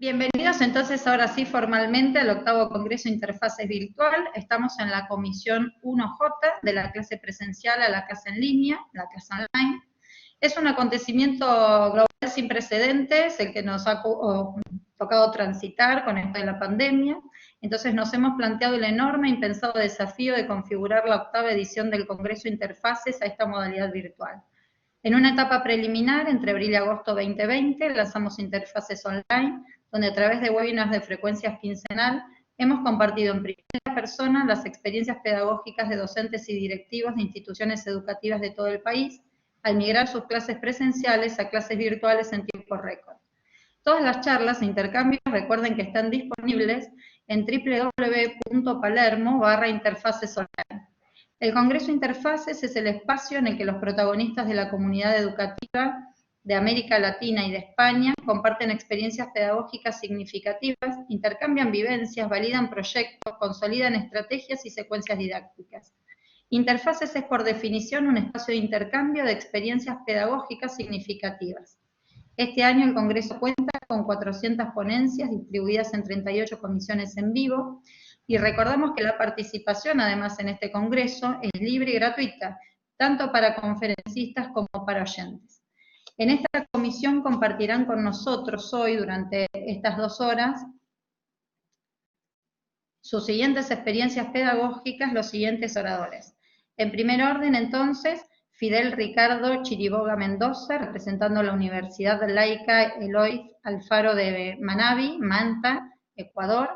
Bienvenidos entonces ahora sí formalmente al octavo Congreso Interfaces Virtual. Estamos en la comisión 1J de la clase presencial a la clase en línea, la clase online. Es un acontecimiento global sin precedentes, el que nos ha tocado transitar con esto de la pandemia. Entonces nos hemos planteado el enorme e impensado desafío de configurar la octava edición del Congreso Interfaces a esta modalidad virtual. En una etapa preliminar, entre abril y agosto 2020, lanzamos Interfaces Online, donde a través de webinars de frecuencia quincenal hemos compartido en primera persona las experiencias pedagógicas de docentes y directivos de instituciones educativas de todo el país al migrar sus clases presenciales a clases virtuales en tiempo récord. Todas las charlas e intercambios recuerden que están disponibles en www.palermo/interfaces online. El Congreso Interfaces es el espacio en el que los protagonistas de la comunidad educativa de América Latina y de España comparten experiencias pedagógicas significativas, intercambian vivencias, validan proyectos, consolidan estrategias y secuencias didácticas. Interfaces es por definición un espacio de intercambio de experiencias pedagógicas significativas. Este año el Congreso cuenta con 400 ponencias distribuidas en 38 comisiones en vivo, y recordamos que la participación, además, en este congreso es libre y gratuita, tanto para conferencistas como para oyentes. En esta comisión compartirán con nosotros hoy, durante estas 2 horas, sus siguientes experiencias pedagógicas, los siguientes oradores. En primer orden, entonces, Fidel Ricardo Chiriboga Mendoza, representando a la Universidad Laica Eloy Alfaro de Manabí, Manta, Ecuador.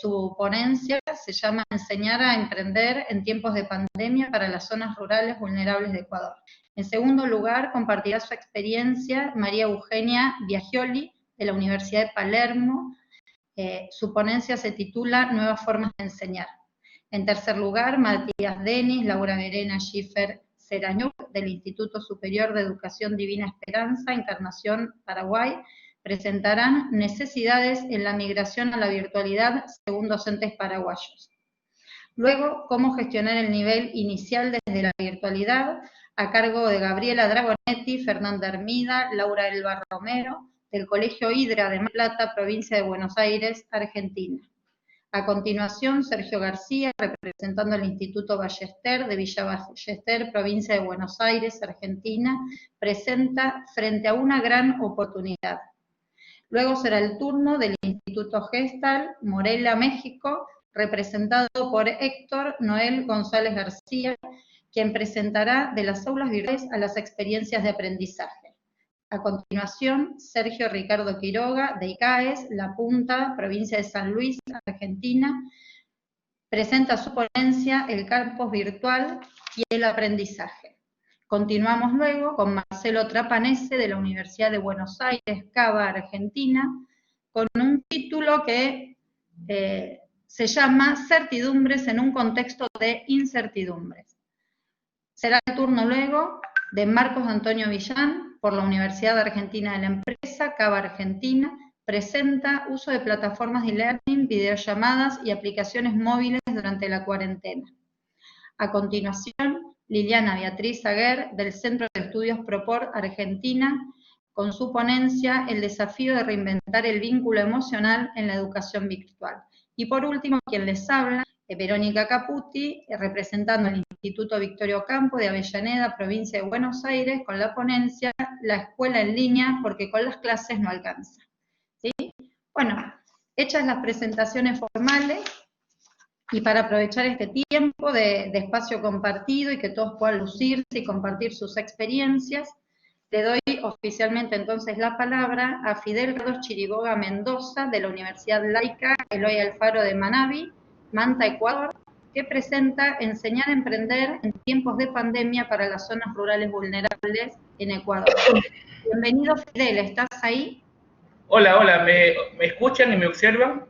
Su ponencia se llama Enseñar a emprender en tiempos de pandemia para las zonas rurales vulnerables de Ecuador. En segundo lugar, compartirá su experiencia María Eugenia Biagioli, de la Universidad de Palermo. Su ponencia se titula Nuevas formas de enseñar. En tercer lugar, Matías Denis, Laura Verena Schiffer Serañuc, del Instituto Superior de Educación Divina Esperanza, Encarnación, Paraguay, presentarán necesidades en la migración a la virtualidad según docentes paraguayos. Luego, cómo gestionar el nivel inicial desde la virtualidad, a cargo de Gabriela Dragonetti, Fernanda Hermida, Laura Elba Romero, del Colegio Hidra de Mar del Plata, provincia de Buenos Aires, Argentina. A continuación, Sergio García, representando al Instituto Ballester de Villa Ballester, provincia de Buenos Aires, Argentina, presenta Frente a una gran oportunidad. Luego será el turno del Instituto Gestal, Morelia, México, representado por Héctor Noel González García, quien presentará de las aulas virtuales a las experiencias de aprendizaje. A continuación, Sergio Ricardo Quiroga, de ICAES, La Punta, provincia de San Luis, Argentina, presenta su ponencia El campus virtual y el aprendizaje. Continuamos luego con Marcelo Trapanese, de la Universidad de Buenos Aires, Cava, Argentina, con un título que se llama Certidumbres en un contexto de incertidumbres. Será el turno luego de Marcos Antonio Villán, por la Universidad Argentina de la Empresa, Cava, Argentina, presenta uso de plataformas de e-learning, videollamadas y aplicaciones móviles durante la cuarentena. A continuación, Liliana Beatriz Aguer, del Centro de Estudios Propor, Argentina, con su ponencia El desafío de reinventar el vínculo emocional en la educación virtual. Y por último, quien les habla, Verónica Caputi, representando al Instituto Victorio Ocampo de Avellaneda, provincia de Buenos Aires, con la ponencia La escuela en línea, porque con las clases no alcanza. ¿Sí? Bueno, hechas las presentaciones formales, y para aprovechar este tiempo de espacio compartido y que todos puedan lucirse y compartir sus experiencias, le doy oficialmente entonces la palabra a Fidel Ricardo Chiriboga Mendoza, de la Universidad Laica Eloy Alfaro de Manabí, Manta, Ecuador, que presenta Enseñar a emprender en tiempos de pandemia para las zonas rurales vulnerables en Ecuador. Bienvenido, Fidel, ¿estás ahí? Hola, hola, ¿me escuchan y me observan?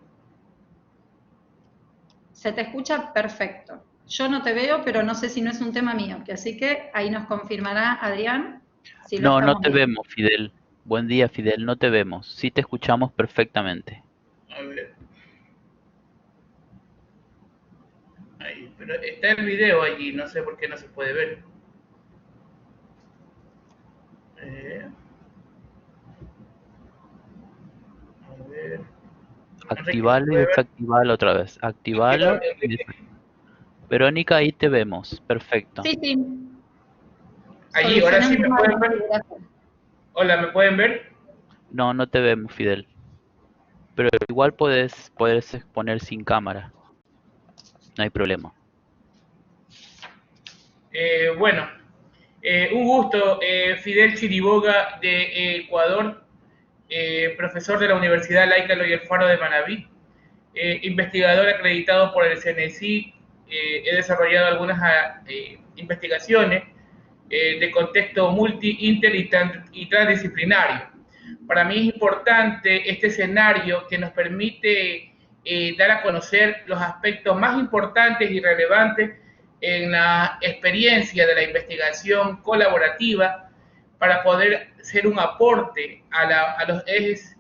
Se te escucha perfecto. Yo no te veo, pero no sé si no es un tema mío, que así que ahí nos confirmará Adrián si lo No, no estamos te viendo. vemos, Fidel. Buen día, Fidel, no te vemos. Sí te escuchamos perfectamente. A ver. Ahí, pero está el video allí, no sé por qué no se puede ver. A ver. Enrique, ¿se Activalo y puede ver? desactivalo otra vez. Perdón, Activalo y Enrique. Verónica, ahí te vemos. Perfecto. Sí, sí. Allí, ahora sí Solucionemos me la pueden ver. configuración. Hola, ¿me pueden ver? No, no te vemos, Fidel. Pero igual puedes exponer sin cámara. No hay problema. Bueno, un gusto, Fidel Chiriboga de Ecuador, profesor de la Universidad Laica Eloy Alfaro de Manabí, investigador acreditado por el CNSI. He desarrollado algunas investigaciones de contexto multi, inter y transdisciplinario. Para mí es importante este escenario que nos permite dar a conocer los aspectos más importantes y relevantes en la experiencia de la investigación colaborativa para poder ser un aporte a los ejes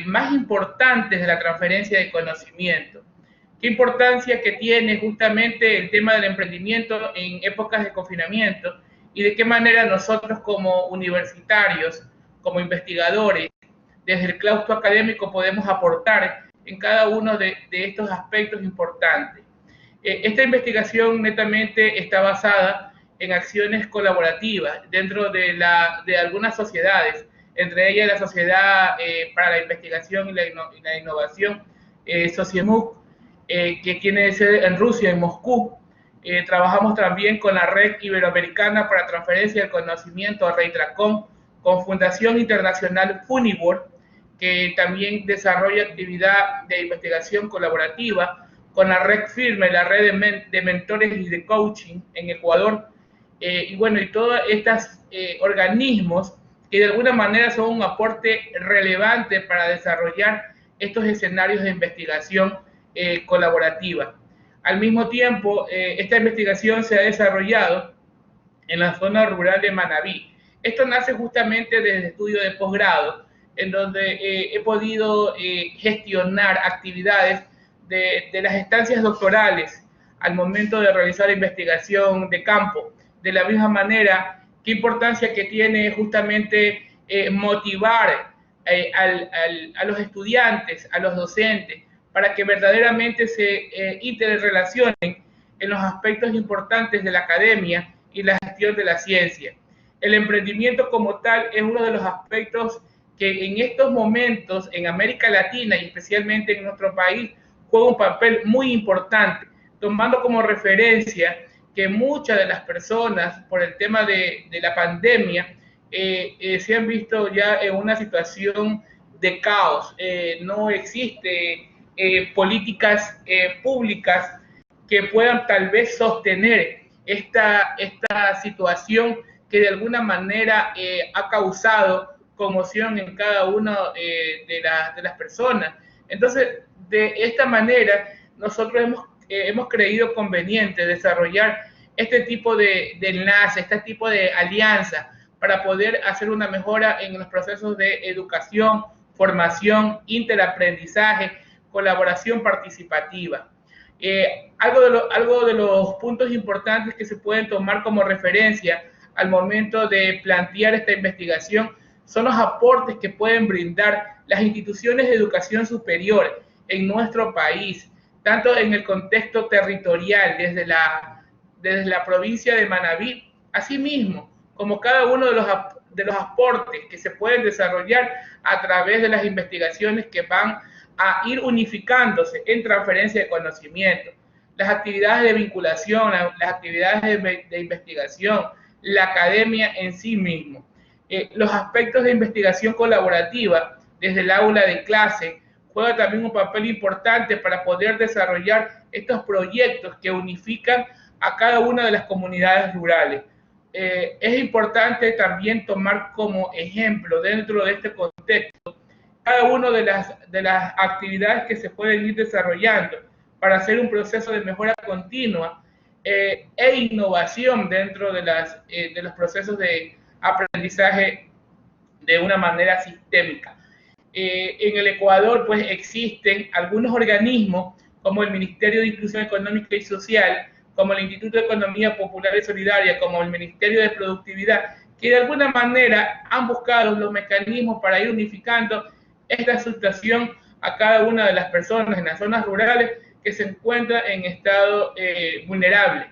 más importantes de la transferencia de conocimiento. ¿Qué importancia que tiene justamente el tema del emprendimiento en épocas de confinamiento y de qué manera nosotros como universitarios, como investigadores, desde el claustro académico podemos aportar en cada uno de estos aspectos importantes? Esta investigación netamente está basada en acciones colaborativas dentro de algunas sociedades, entre ellas la Sociedad para la Investigación y la Innovación, Sociemuk, que tiene sede en Rusia, en Moscú. Trabajamos también con la Red Iberoamericana para Transferencia del Conocimiento, REITRACON, con Fundación Internacional Funibor, que también desarrolla actividad de investigación colaborativa, con la Red Firme, la red de mentores y de coaching en Ecuador, y bueno, y todos estos organismos que de alguna manera son un aporte relevante para desarrollar estos escenarios de investigación colaborativa. Al mismo tiempo, esta investigación se ha desarrollado en la zona rural de Manabí. Esto nace justamente desde el estudio de posgrado, en donde he podido gestionar actividades de las estancias doctorales al momento de realizar investigación de campo. De la misma manera, qué importancia que tiene justamente motivar a los estudiantes, a los docentes, para que verdaderamente se interrelacionen en los aspectos importantes de la academia y la gestión de la ciencia. El emprendimiento como tal es uno de los aspectos que en estos momentos en América Latina y especialmente en nuestro país juega un papel muy importante, tomando como referencia que muchas de las personas por el tema de la pandemia se han visto ya en una situación de caos. No existe políticas públicas que puedan tal vez sostener esta situación que de alguna manera ha causado conmoción en cada una de las personas. Entonces, de esta manera, nosotros hemos creído conveniente desarrollar este tipo de enlace, este tipo de alianza para poder hacer una mejora en los procesos de educación, formación, interaprendizaje, colaboración participativa. Algo de los puntos importantes que se pueden tomar como referencia al momento de plantear esta investigación son los aportes que pueden brindar las instituciones de educación superior en nuestro país, tanto en el contexto territorial, desde la provincia de Manabí, asimismo, como cada uno de los aportes que se pueden desarrollar a través de las investigaciones que van a ir unificándose en transferencia de conocimiento, las actividades de vinculación, las actividades de investigación, la academia en sí mismo. Los aspectos de investigación colaborativa desde el aula de clase juega también un papel importante para poder desarrollar estos proyectos que unifican a cada una de las comunidades rurales. Es importante también tomar como ejemplo dentro de este contexto cada una de las actividades que se pueden ir desarrollando para hacer un proceso de mejora continua e innovación dentro de los procesos de aprendizaje de una manera sistémica. En el Ecuador, pues existen algunos organismos como el Ministerio de Inclusión Económica y Social, como el Instituto de Economía Popular y Solidaria, como el Ministerio de Productividad, que de alguna manera han buscado los mecanismos para ir unificando esta situación a cada una de las personas en las zonas rurales que se encuentran en estado vulnerable.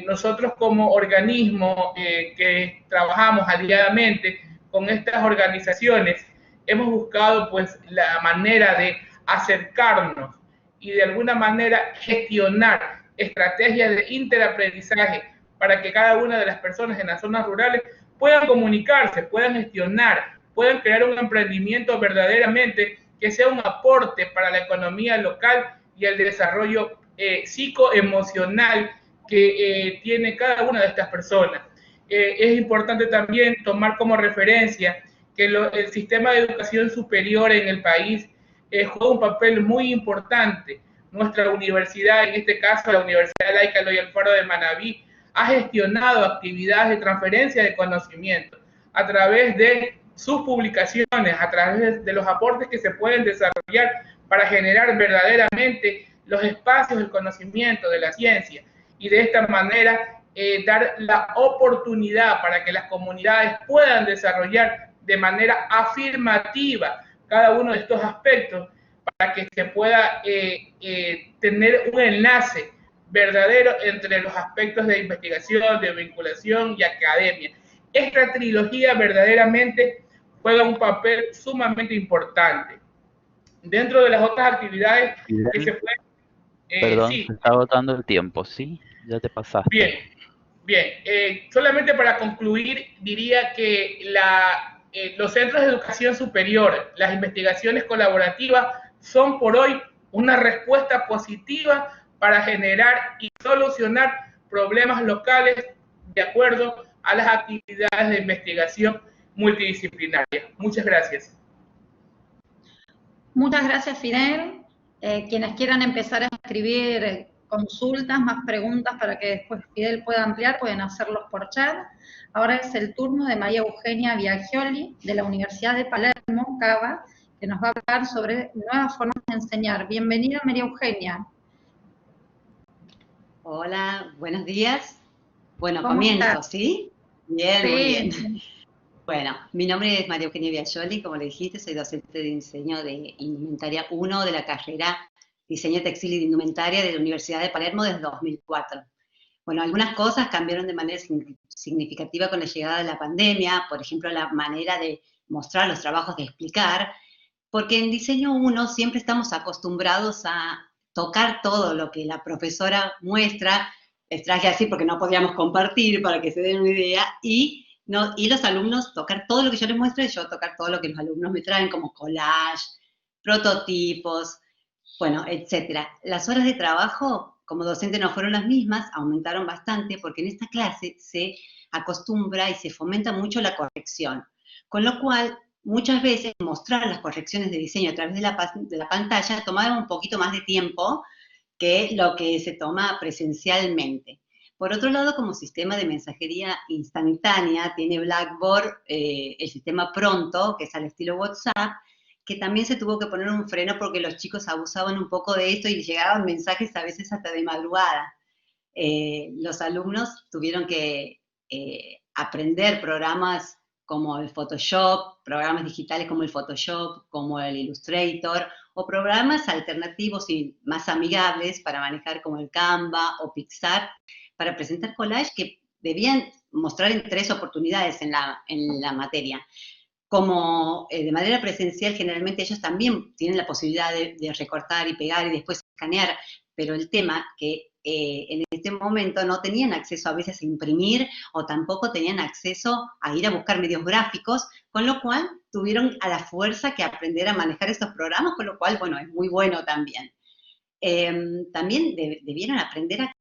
Nosotros como organismo que trabajamos aliadamente con estas organizaciones, hemos buscado pues la manera de acercarnos y de alguna manera gestionar estrategias de interaprendizaje para que cada una de las personas en las zonas rurales puedan comunicarse, puedan gestionar, puedan crear un emprendimiento verdaderamente que sea un aporte para la economía local y el desarrollo psicoemocional que tiene cada una de estas personas. Es importante también tomar como referencia que el sistema de educación superior en el país juega un papel muy importante. Nuestra universidad, en este caso la Universidad Laica Eloy Alfaro de Manabí, ha gestionado actividades de transferencia de conocimiento a través de sus publicaciones, a través de los aportes que se pueden desarrollar para generar verdaderamente los espacios del conocimiento, de la ciencia, y de esta manera dar la oportunidad para que las comunidades puedan desarrollar de manera afirmativa cada uno de estos aspectos para que se pueda tener un enlace verdadero entre los aspectos de investigación, de vinculación y academia. Esta trilogía verdaderamente juega un papel sumamente importante. Dentro de las otras actividades que se pueden... Perdón, sí. se está agotando el tiempo, ¿sí? Ya te pasaste. Bien, bien. Solamente para concluir, diría que los centros de educación superior, las investigaciones colaborativas, son por hoy una respuesta positiva para generar y solucionar problemas locales de acuerdo a las actividades de investigación multidisciplinaria. Muchas gracias. Muchas gracias, Fidel. Quienes quieran empezar a escribir consultas, más preguntas para que después Fidel pueda ampliar, pueden hacerlos por chat. Ahora es el turno de María Eugenia Biagioli, de la Universidad de Palermo, Cava, que nos va a hablar sobre nuevas formas de enseñar. Bienvenida, María Eugenia. Hola, buenos días. Bueno, comienzo, ¿sí? Bien, sí. Muy bien. Bueno, mi nombre es María Eugenia Biagioli, como le dijiste, soy docente de diseño de indumentaria 1 de la carrera Diseño Textil y de Indumentaria de la Universidad de Palermo desde 2004. Bueno, algunas cosas cambiaron de manera significativa con la llegada de la pandemia, por ejemplo, la manera de mostrar los trabajos, de explicar, porque en Diseño 1 siempre estamos acostumbrados a tocar todo lo que la profesora muestra, les traje así porque no podíamos compartir para que se den una idea, y los alumnos tocar todo lo que yo les muestro y yo tocar todo lo que los alumnos me traen, como collage, prototipos, bueno, etcétera. Las horas de trabajo como docente no fueron las mismas, aumentaron bastante, porque en esta clase se acostumbra y se fomenta mucho la corrección, con lo cual muchas veces mostrar las correcciones de diseño a través de la pantalla tomaba un poquito más de tiempo que lo que se toma presencialmente. Por otro lado, como sistema de mensajería instantánea, tiene Blackboard el sistema Pronto, que es al estilo WhatsApp, que también se tuvo que poner un freno porque los chicos abusaban un poco de esto y llegaban mensajes a veces hasta de madrugada. Los alumnos tuvieron que aprender programas como el Photoshop, programas digitales como el Photoshop, como el Illustrator, o programas alternativos y más amigables para manejar como el Canva o Pixar, para presentar collage que debían mostrar en 3 oportunidades en la materia. Como de manera presencial, generalmente ellos también tienen la posibilidad de recortar y pegar y después escanear, pero el tema que en este momento no tenían acceso a veces a imprimir o tampoco tenían acceso a ir a buscar medios gráficos, con lo cual tuvieron a la fuerza que aprender a manejar estos programas, con lo cual, bueno, es muy bueno también. También debieron aprender a...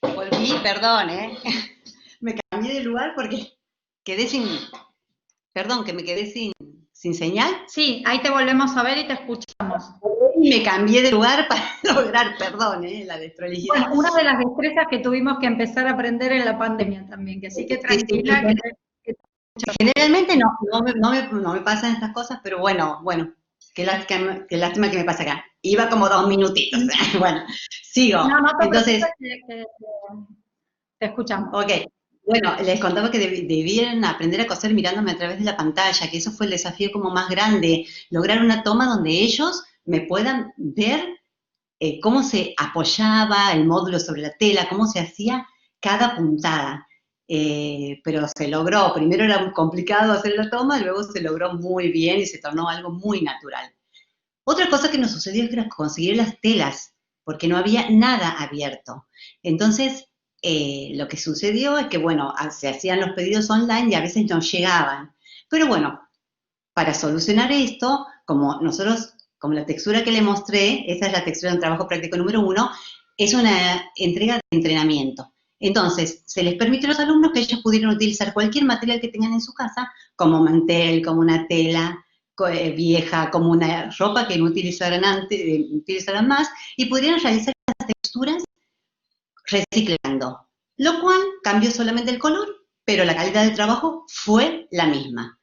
Volví, perdón, me cambié de lugar porque quedé sin... Perdón, que me quedé sin señal. Sí, ahí te volvemos a ver y te escuchamos. Y me cambié de lugar para lograr, perdón, la desprolijidad. Bueno, una de las destrezas que tuvimos que empezar a aprender en la pandemia también, que así que tranquila. Sí. Generalmente no me pasan estas cosas, pero bueno, qué lástima que me pasa acá. Iba como 2 minutitos. Bueno, sigo. No, no te Entonces, preocupes, que te escuchamos. ok. Bueno, les contaba que debieran aprender a coser mirándome a través de la pantalla, que eso fue el desafío como más grande, lograr una toma donde ellos me puedan ver cómo se apoyaba el módulo sobre la tela, cómo se hacía cada puntada. Pero se logró, primero era complicado hacer la toma, luego se logró muy bien y se tornó algo muy natural. Otra cosa que nos sucedió es que era conseguir las telas, porque no había nada abierto. Entonces, lo que sucedió es que, bueno, se hacían los pedidos online y a veces no llegaban. Pero bueno, para solucionar esto, como nosotros, como la textura que le mostré, esa es la textura de un trabajo práctico número 1, es una entrega de entrenamiento. Entonces, se les permite a los alumnos que ellos pudieran utilizar cualquier material que tengan en su casa, como mantel, como una tela vieja, como una ropa que no utilizaran antes, utilizaran más, y pudieran realizar las texturas reciclando, lo cual cambió solamente el color, pero la calidad del trabajo fue la misma.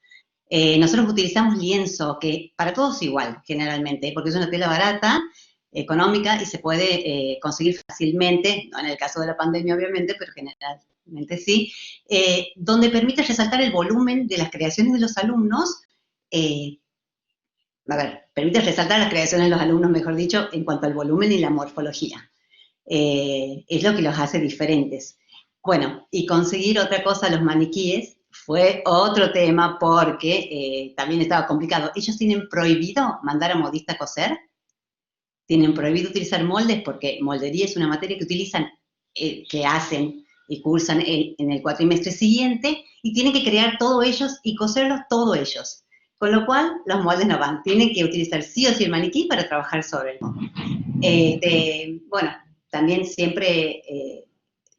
Nosotros utilizamos lienzo, que para todos igual, generalmente, porque es una tela barata, económica, y se puede conseguir fácilmente, no en el caso de la pandemia obviamente, pero generalmente sí, donde permite resaltar el volumen de las creaciones de los alumnos, permite resaltar las creaciones de los alumnos, mejor dicho, en cuanto al volumen y la morfología. Es lo que los hace diferentes. Bueno, y conseguir otra cosa, los maniquíes, fue otro tema porque también estaba complicado. Ellos tienen prohibido mandar a modista a coser, tienen prohibido utilizar moldes porque moldería es una materia que utilizan, que hacen y cursan en el cuatrimestre siguiente y tienen que crear todo ellos y coserlos todo ellos. Con lo cual, los moldes no van. Tienen que utilizar sí o sí el maniquí para trabajar sobre el molde. Bueno, también siempre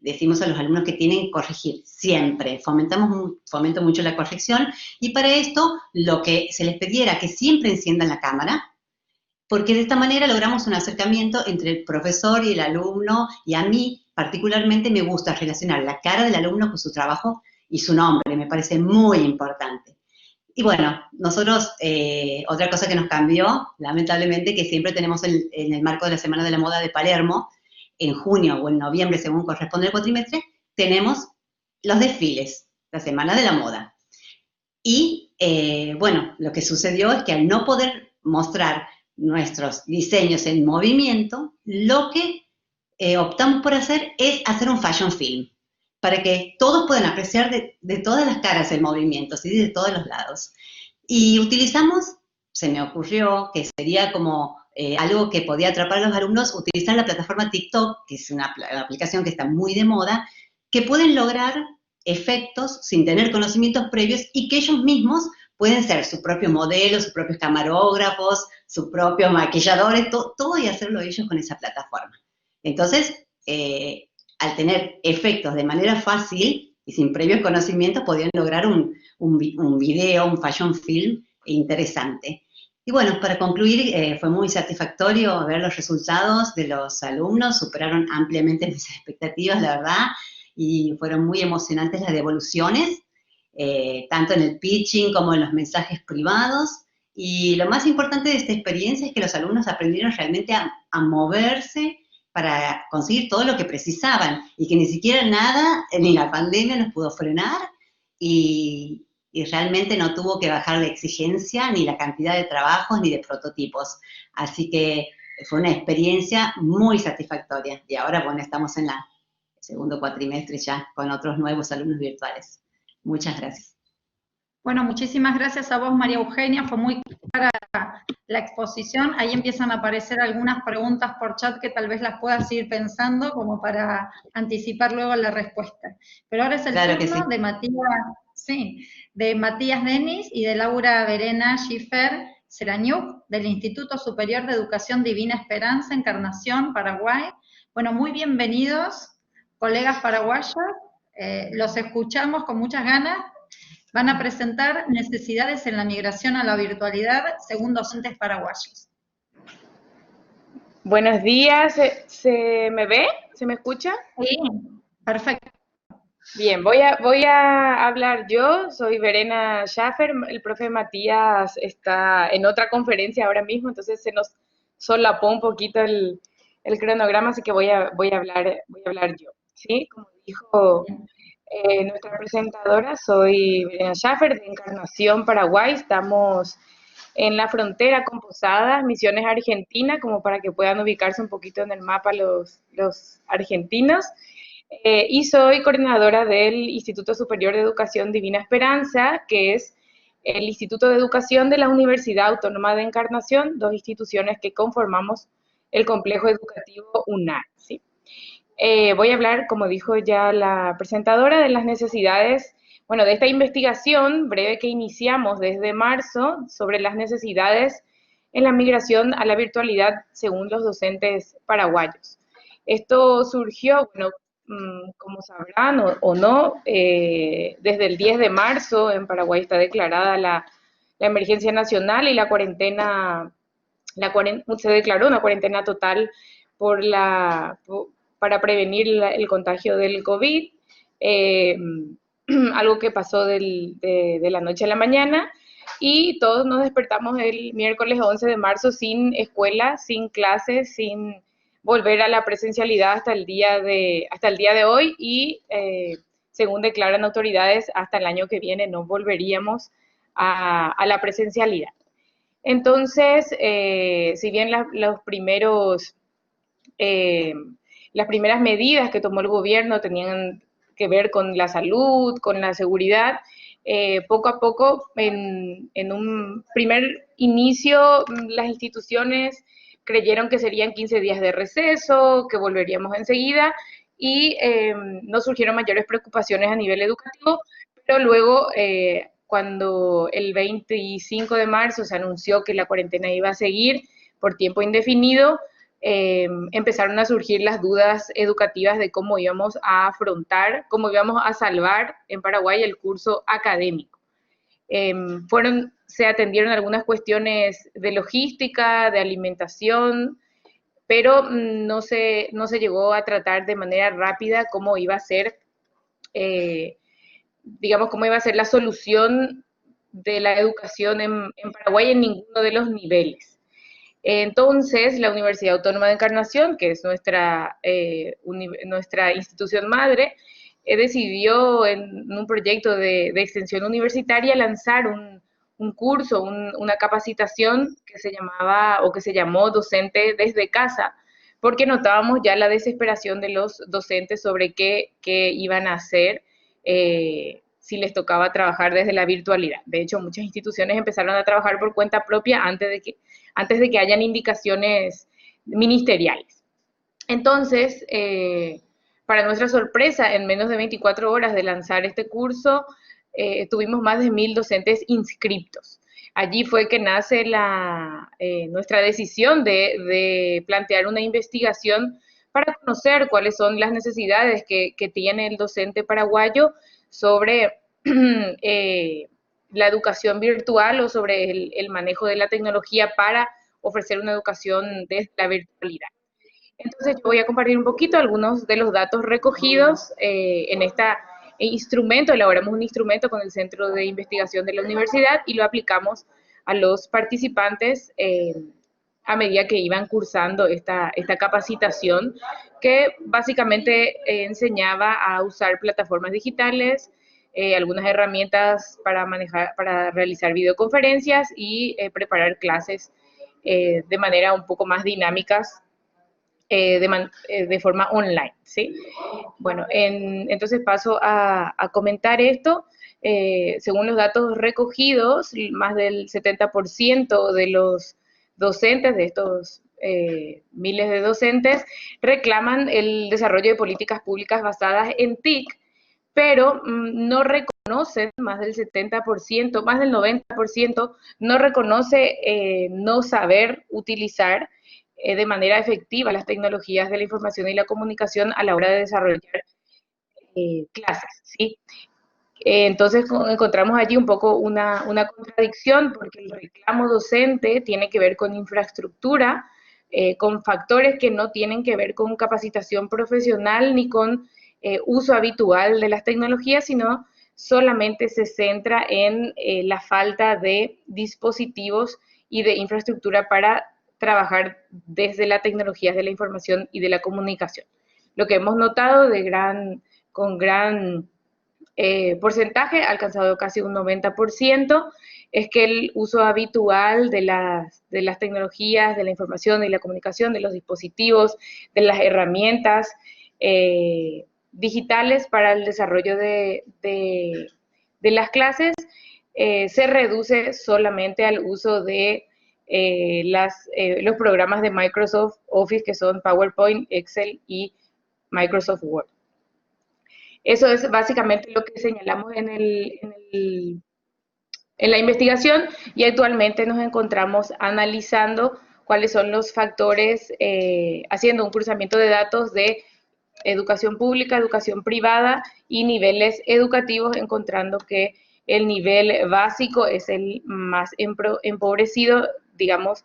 decimos a los alumnos que tienen que corregir, siempre. Fomento mucho la corrección y para esto lo que se les pediera que siempre enciendan la cámara, porque de esta manera logramos un acercamiento entre el profesor y el alumno, y a mí particularmente me gusta relacionar la cara del alumno con su trabajo y su nombre, me parece muy importante. Y bueno, nosotros, otra cosa que nos cambió, lamentablemente, que siempre tenemos en el marco de la Semana de la Moda de Palermo, en junio o en noviembre, según corresponde al cuatrimestre, tenemos los desfiles, la Semana de la Moda. Y bueno, lo que sucedió es que al no poder mostrar nuestros diseños en movimiento, lo que optamos por hacer es hacer un fashion film, para que todos puedan apreciar de todas las caras el movimiento, ¿sí? De todos los lados. Y utilizamos, se me ocurrió que sería como algo que podía atrapar a los alumnos, utilizar la plataforma TikTok, que es una aplicación que está muy de moda, que pueden lograr efectos sin tener conocimientos previos y que ellos mismos pueden ser sus propios modelos, sus propios camarógrafos, sus propios maquilladores, todo y hacerlo ellos con esa plataforma. Entonces, al tener efectos de manera fácil y sin previos conocimientos, podían lograr un video, un fashion film interesante. Y bueno, para concluir, fue muy satisfactorio ver los resultados de los alumnos, superaron ampliamente mis expectativas, la verdad, y fueron muy emocionantes las devoluciones, tanto en el pitching como en los mensajes privados. Y lo más importante de esta experiencia es que los alumnos aprendieron realmente a moverse para conseguir todo lo que precisaban y que ni siquiera nada, ni la pandemia nos pudo frenar y realmente no tuvo que bajar la exigencia, ni la cantidad de trabajos, ni de prototipos. Así que fue una experiencia muy satisfactoria. Y ahora, bueno, estamos en la segundo cuatrimestre ya con otros nuevos alumnos virtuales. Muchas gracias. Bueno, muchísimas gracias a vos, María Eugenia, fue muy clara la exposición. Ahí empiezan a aparecer algunas preguntas por chat que tal vez las puedas ir pensando como para anticipar luego la respuesta. Pero ahora es el turno de Matías Denis y de Laura Verena Schiffer Seraniuk, del Instituto Superior de Educación Divina Esperanza, Encarnación, Paraguay. Bueno, muy bienvenidos, colegas paraguayos, los escuchamos con muchas ganas. Van a presentar necesidades en la migración a la virtualidad según docentes paraguayos. Buenos días, ¿se me ve? ¿Se me escucha? Sí, perfecto. Bien, voy a hablar yo, soy Verena Schaffer, el profe Matías está en otra conferencia ahora mismo, entonces se nos solapó un poquito el cronograma, así que voy a hablar yo, ¿sí? Como dijo nuestra presentadora, soy Verena Schaffer de Encarnación, Paraguay, estamos en la frontera con Posadas, Misiones Argentina, como para que puedan ubicarse un poquito en el mapa los argentinos. Y soy coordinadora del Instituto Superior de Educación Divina Esperanza, que es el Instituto de Educación de la Universidad Autónoma de Encarnación, dos instituciones que conformamos el complejo educativo UNAR, ¿sí? Voy a hablar, como dijo ya la presentadora, de las necesidades, bueno, de esta investigación breve que iniciamos desde marzo sobre las necesidades en la migración a la virtualidad según los docentes paraguayos. Esto surgió, bueno, como sabrán o no, desde el 10 de marzo en Paraguay está declarada la emergencia nacional y la cuarentena, se declaró una cuarentena total por para prevenir el contagio del COVID, eh, algo que pasó de la noche a la mañana, y todos nos despertamos el miércoles 11 de marzo sin escuela, sin clases, sin volver a la presencialidad hasta el día de hoy y según declaran autoridades, hasta el año que viene no volveríamos a la presencialidad. Entonces, si bien eh, las primeras medidas que tomó el gobierno tenían que ver con la salud, con la seguridad, poco a poco, en un primer inicio, las instituciones creyeron que serían 15 días de receso, que volveríamos enseguida, y no surgieron mayores preocupaciones a nivel educativo, pero luego, cuando el 25 de marzo se anunció que la cuarentena iba a seguir por tiempo indefinido, empezaron a surgir las dudas educativas de cómo íbamos a afrontar, cómo íbamos a salvar en Paraguay el curso académico. Se atendieron algunas cuestiones de logística, de alimentación, pero no se llegó a tratar de manera rápida cómo iba a ser, digamos, cómo iba a ser la solución de la educación en Paraguay en ninguno de los niveles. Entonces, la Universidad Autónoma de Encarnación, que es nuestra institución madre, decidió en un proyecto de extensión universitaria lanzar un curso, una capacitación que se llamaba o que se llamó Docente desde Casa, porque notábamos ya la desesperación de los docentes sobre qué iban a hacer si les tocaba trabajar desde la virtualidad. De hecho, muchas instituciones empezaron a trabajar por cuenta propia antes de que hayan indicaciones ministeriales. Entonces, para nuestra sorpresa, en menos de 24 horas de lanzar este curso, tuvimos más de 1000 docentes inscriptos. Allí fue que nace nuestra decisión de plantear una investigación para conocer cuáles son las necesidades que tiene el docente paraguayo sobre la educación virtual o sobre el manejo de la tecnología para ofrecer una educación desde la virtualidad. Entonces yo voy a compartir un poquito algunos de los datos recogidos en este instrumento. Elaboramos un instrumento con el Centro de Investigación de la Universidad y lo aplicamos a los participantes a medida que iban cursando esta capacitación, que básicamente enseñaba a usar plataformas digitales, algunas herramientas para realizar videoconferencias y preparar clases de manera un poco más dinámicas de forma online, ¿sí? Bueno, entonces paso a comentar esto. Según los datos recogidos, más del 70% de los docentes, de estos miles de docentes, reclaman el desarrollo de políticas públicas basadas en TIC, pero no reconocen, más del 70%, más del 90%, no reconoce no saber utilizar de manera efectiva las tecnologías de la información y la comunicación a la hora de desarrollar clases, ¿sí? Entonces encontramos allí un poco una contradicción, porque el reclamo docente tiene que ver con infraestructura, con factores que no tienen que ver con capacitación profesional ni con uso habitual de las tecnologías, sino solamente se centra en la falta de dispositivos y de infraestructura para trabajar desde las tecnologías de la información y de la comunicación. Lo que hemos notado con gran porcentaje, alcanzado casi un 90%, es que el uso habitual de las tecnologías, de la información y la comunicación, de los dispositivos, de las herramientas digitales para el desarrollo de las clases se reduce solamente al uso de los programas de Microsoft Office, que son PowerPoint, Excel y Microsoft Word. Eso es básicamente lo que señalamos en la investigación, y actualmente nos encontramos analizando cuáles son los factores, haciendo un cruzamiento de datos de educación pública, educación privada y niveles educativos, encontrando que el nivel básico es el más empobrecido, digamos,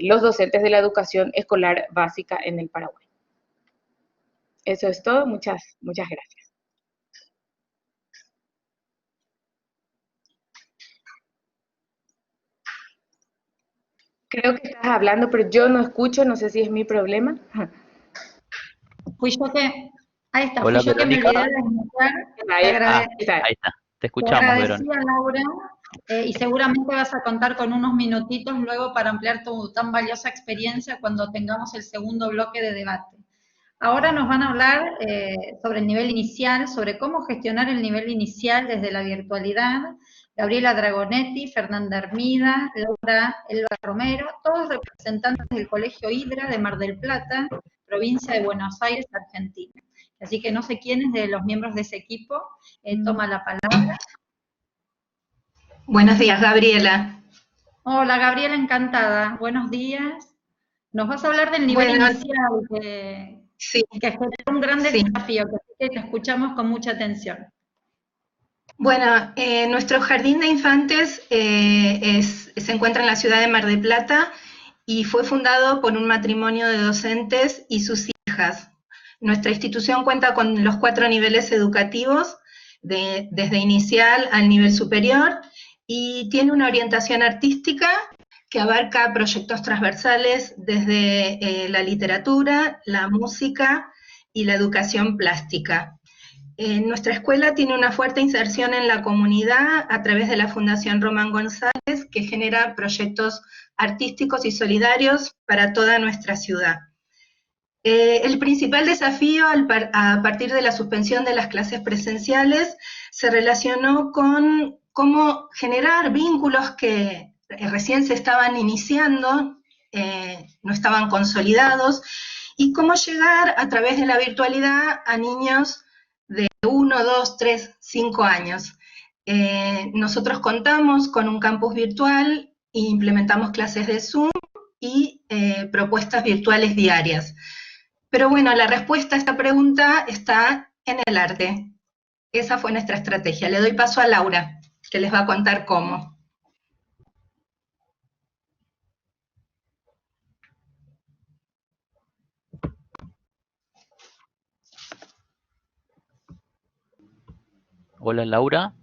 los docentes de la educación escolar básica en el Paraguay. Eso es todo, muchas gracias. Creo que estás hablando, pero yo no escucho, no sé si es mi problema. Fui yo que... Ahí está, Hola, fui yo que me Verónica. olvidé de desmutear. Ahí está. Te escuchamos, Agradecí Verónica. a Laura, y seguramente vas a contar con unos minutitos luego para ampliar tu tan valiosa experiencia cuando tengamos el segundo bloque de debate. Ahora nos van a hablar sobre el nivel inicial, sobre cómo gestionar el nivel inicial desde la virtualidad. Gabriela Dragonetti, Fernanda Hermida, Laura Elba Romero, todos representantes del Colegio Hidra de Mar del Plata, provincia de Buenos Aires, Argentina. Así que no sé quiénes de los miembros de ese equipo toma la palabra. Buenos días, Gabriela. Hola, Gabriela, encantada. Buenos días. Nos vas a hablar del nivel inicial, que es un gran desafío, que te escuchamos con mucha atención. Bueno, nuestro jardín de infantes se encuentra en la ciudad de Mar del Plata y fue fundado por un matrimonio de docentes y sus hijas. Nuestra institución cuenta con los 4 niveles educativos, desde inicial al nivel superior, y tiene una orientación artística que abarca proyectos transversales desde la literatura, la música y la educación plástica. Nuestra escuela tiene una fuerte inserción en la comunidad a través de la Fundación Román González, que genera proyectos artísticos y solidarios para toda nuestra ciudad. El principal desafío a partir de la suspensión de las clases presenciales se relacionó con cómo generar vínculos que recién se estaban iniciando, no estaban consolidados, y cómo llegar a través de la virtualidad a niños de 1, 2, 3, 5 años. Nosotros contamos con un campus virtual e implementamos clases de Zoom y propuestas virtuales diarias. Pero bueno, la respuesta a esta pregunta está en el arte. Esa fue nuestra estrategia. Le doy paso a Laura, que les va a contar cómo. Hola, Laura.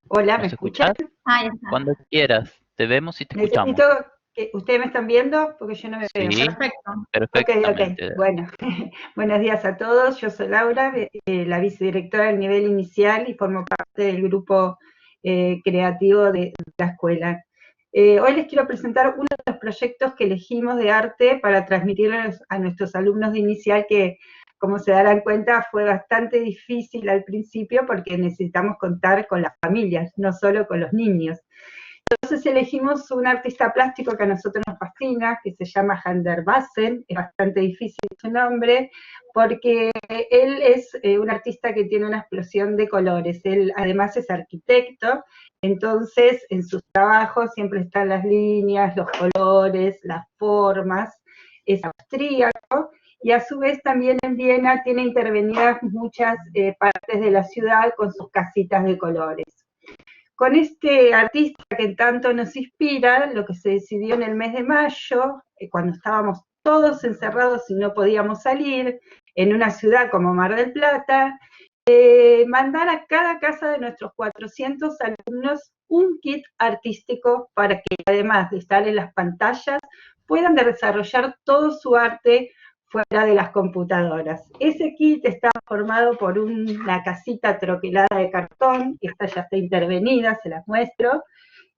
Hola, ¿me escuchan? Ahí está. Cuando quieras, te vemos y te escuchamos. Necesito que ustedes me están viendo porque yo no me veo. Sí, Perfecto. perfectamente. Ok. Bueno, buenos días a todos. Yo soy Laura, la vicedirectora del nivel inicial, y formo parte del grupo creativo de la escuela. Hoy les quiero presentar uno de los proyectos que elegimos de arte para transmitirles a nuestros alumnos de inicial, que, como se darán cuenta, fue bastante difícil al principio porque necesitamos contar con las familias, no solo con los niños. Entonces elegimos un artista plástico que a nosotros nos fascina, que se llama Hander Bassen. Es bastante difícil su nombre, porque él es un artista que tiene una explosión de colores. Él además es arquitecto, entonces en sus trabajos siempre están las líneas, los colores, las formas. Es austríaco, y a su vez también en Viena tiene intervenidas muchas partes de la ciudad con sus casitas de colores. Con este artista que tanto nos inspira, lo que se decidió en el mes de mayo, cuando estábamos todos encerrados y no podíamos salir, en una ciudad como Mar del Plata, mandar a cada casa de nuestros 400 alumnos un kit artístico para que, además de estar en las pantallas, puedan desarrollar todo su arte fuera de las computadoras. Ese kit está formado por una casita troquelada de cartón, esta ya está intervenida, se las muestro,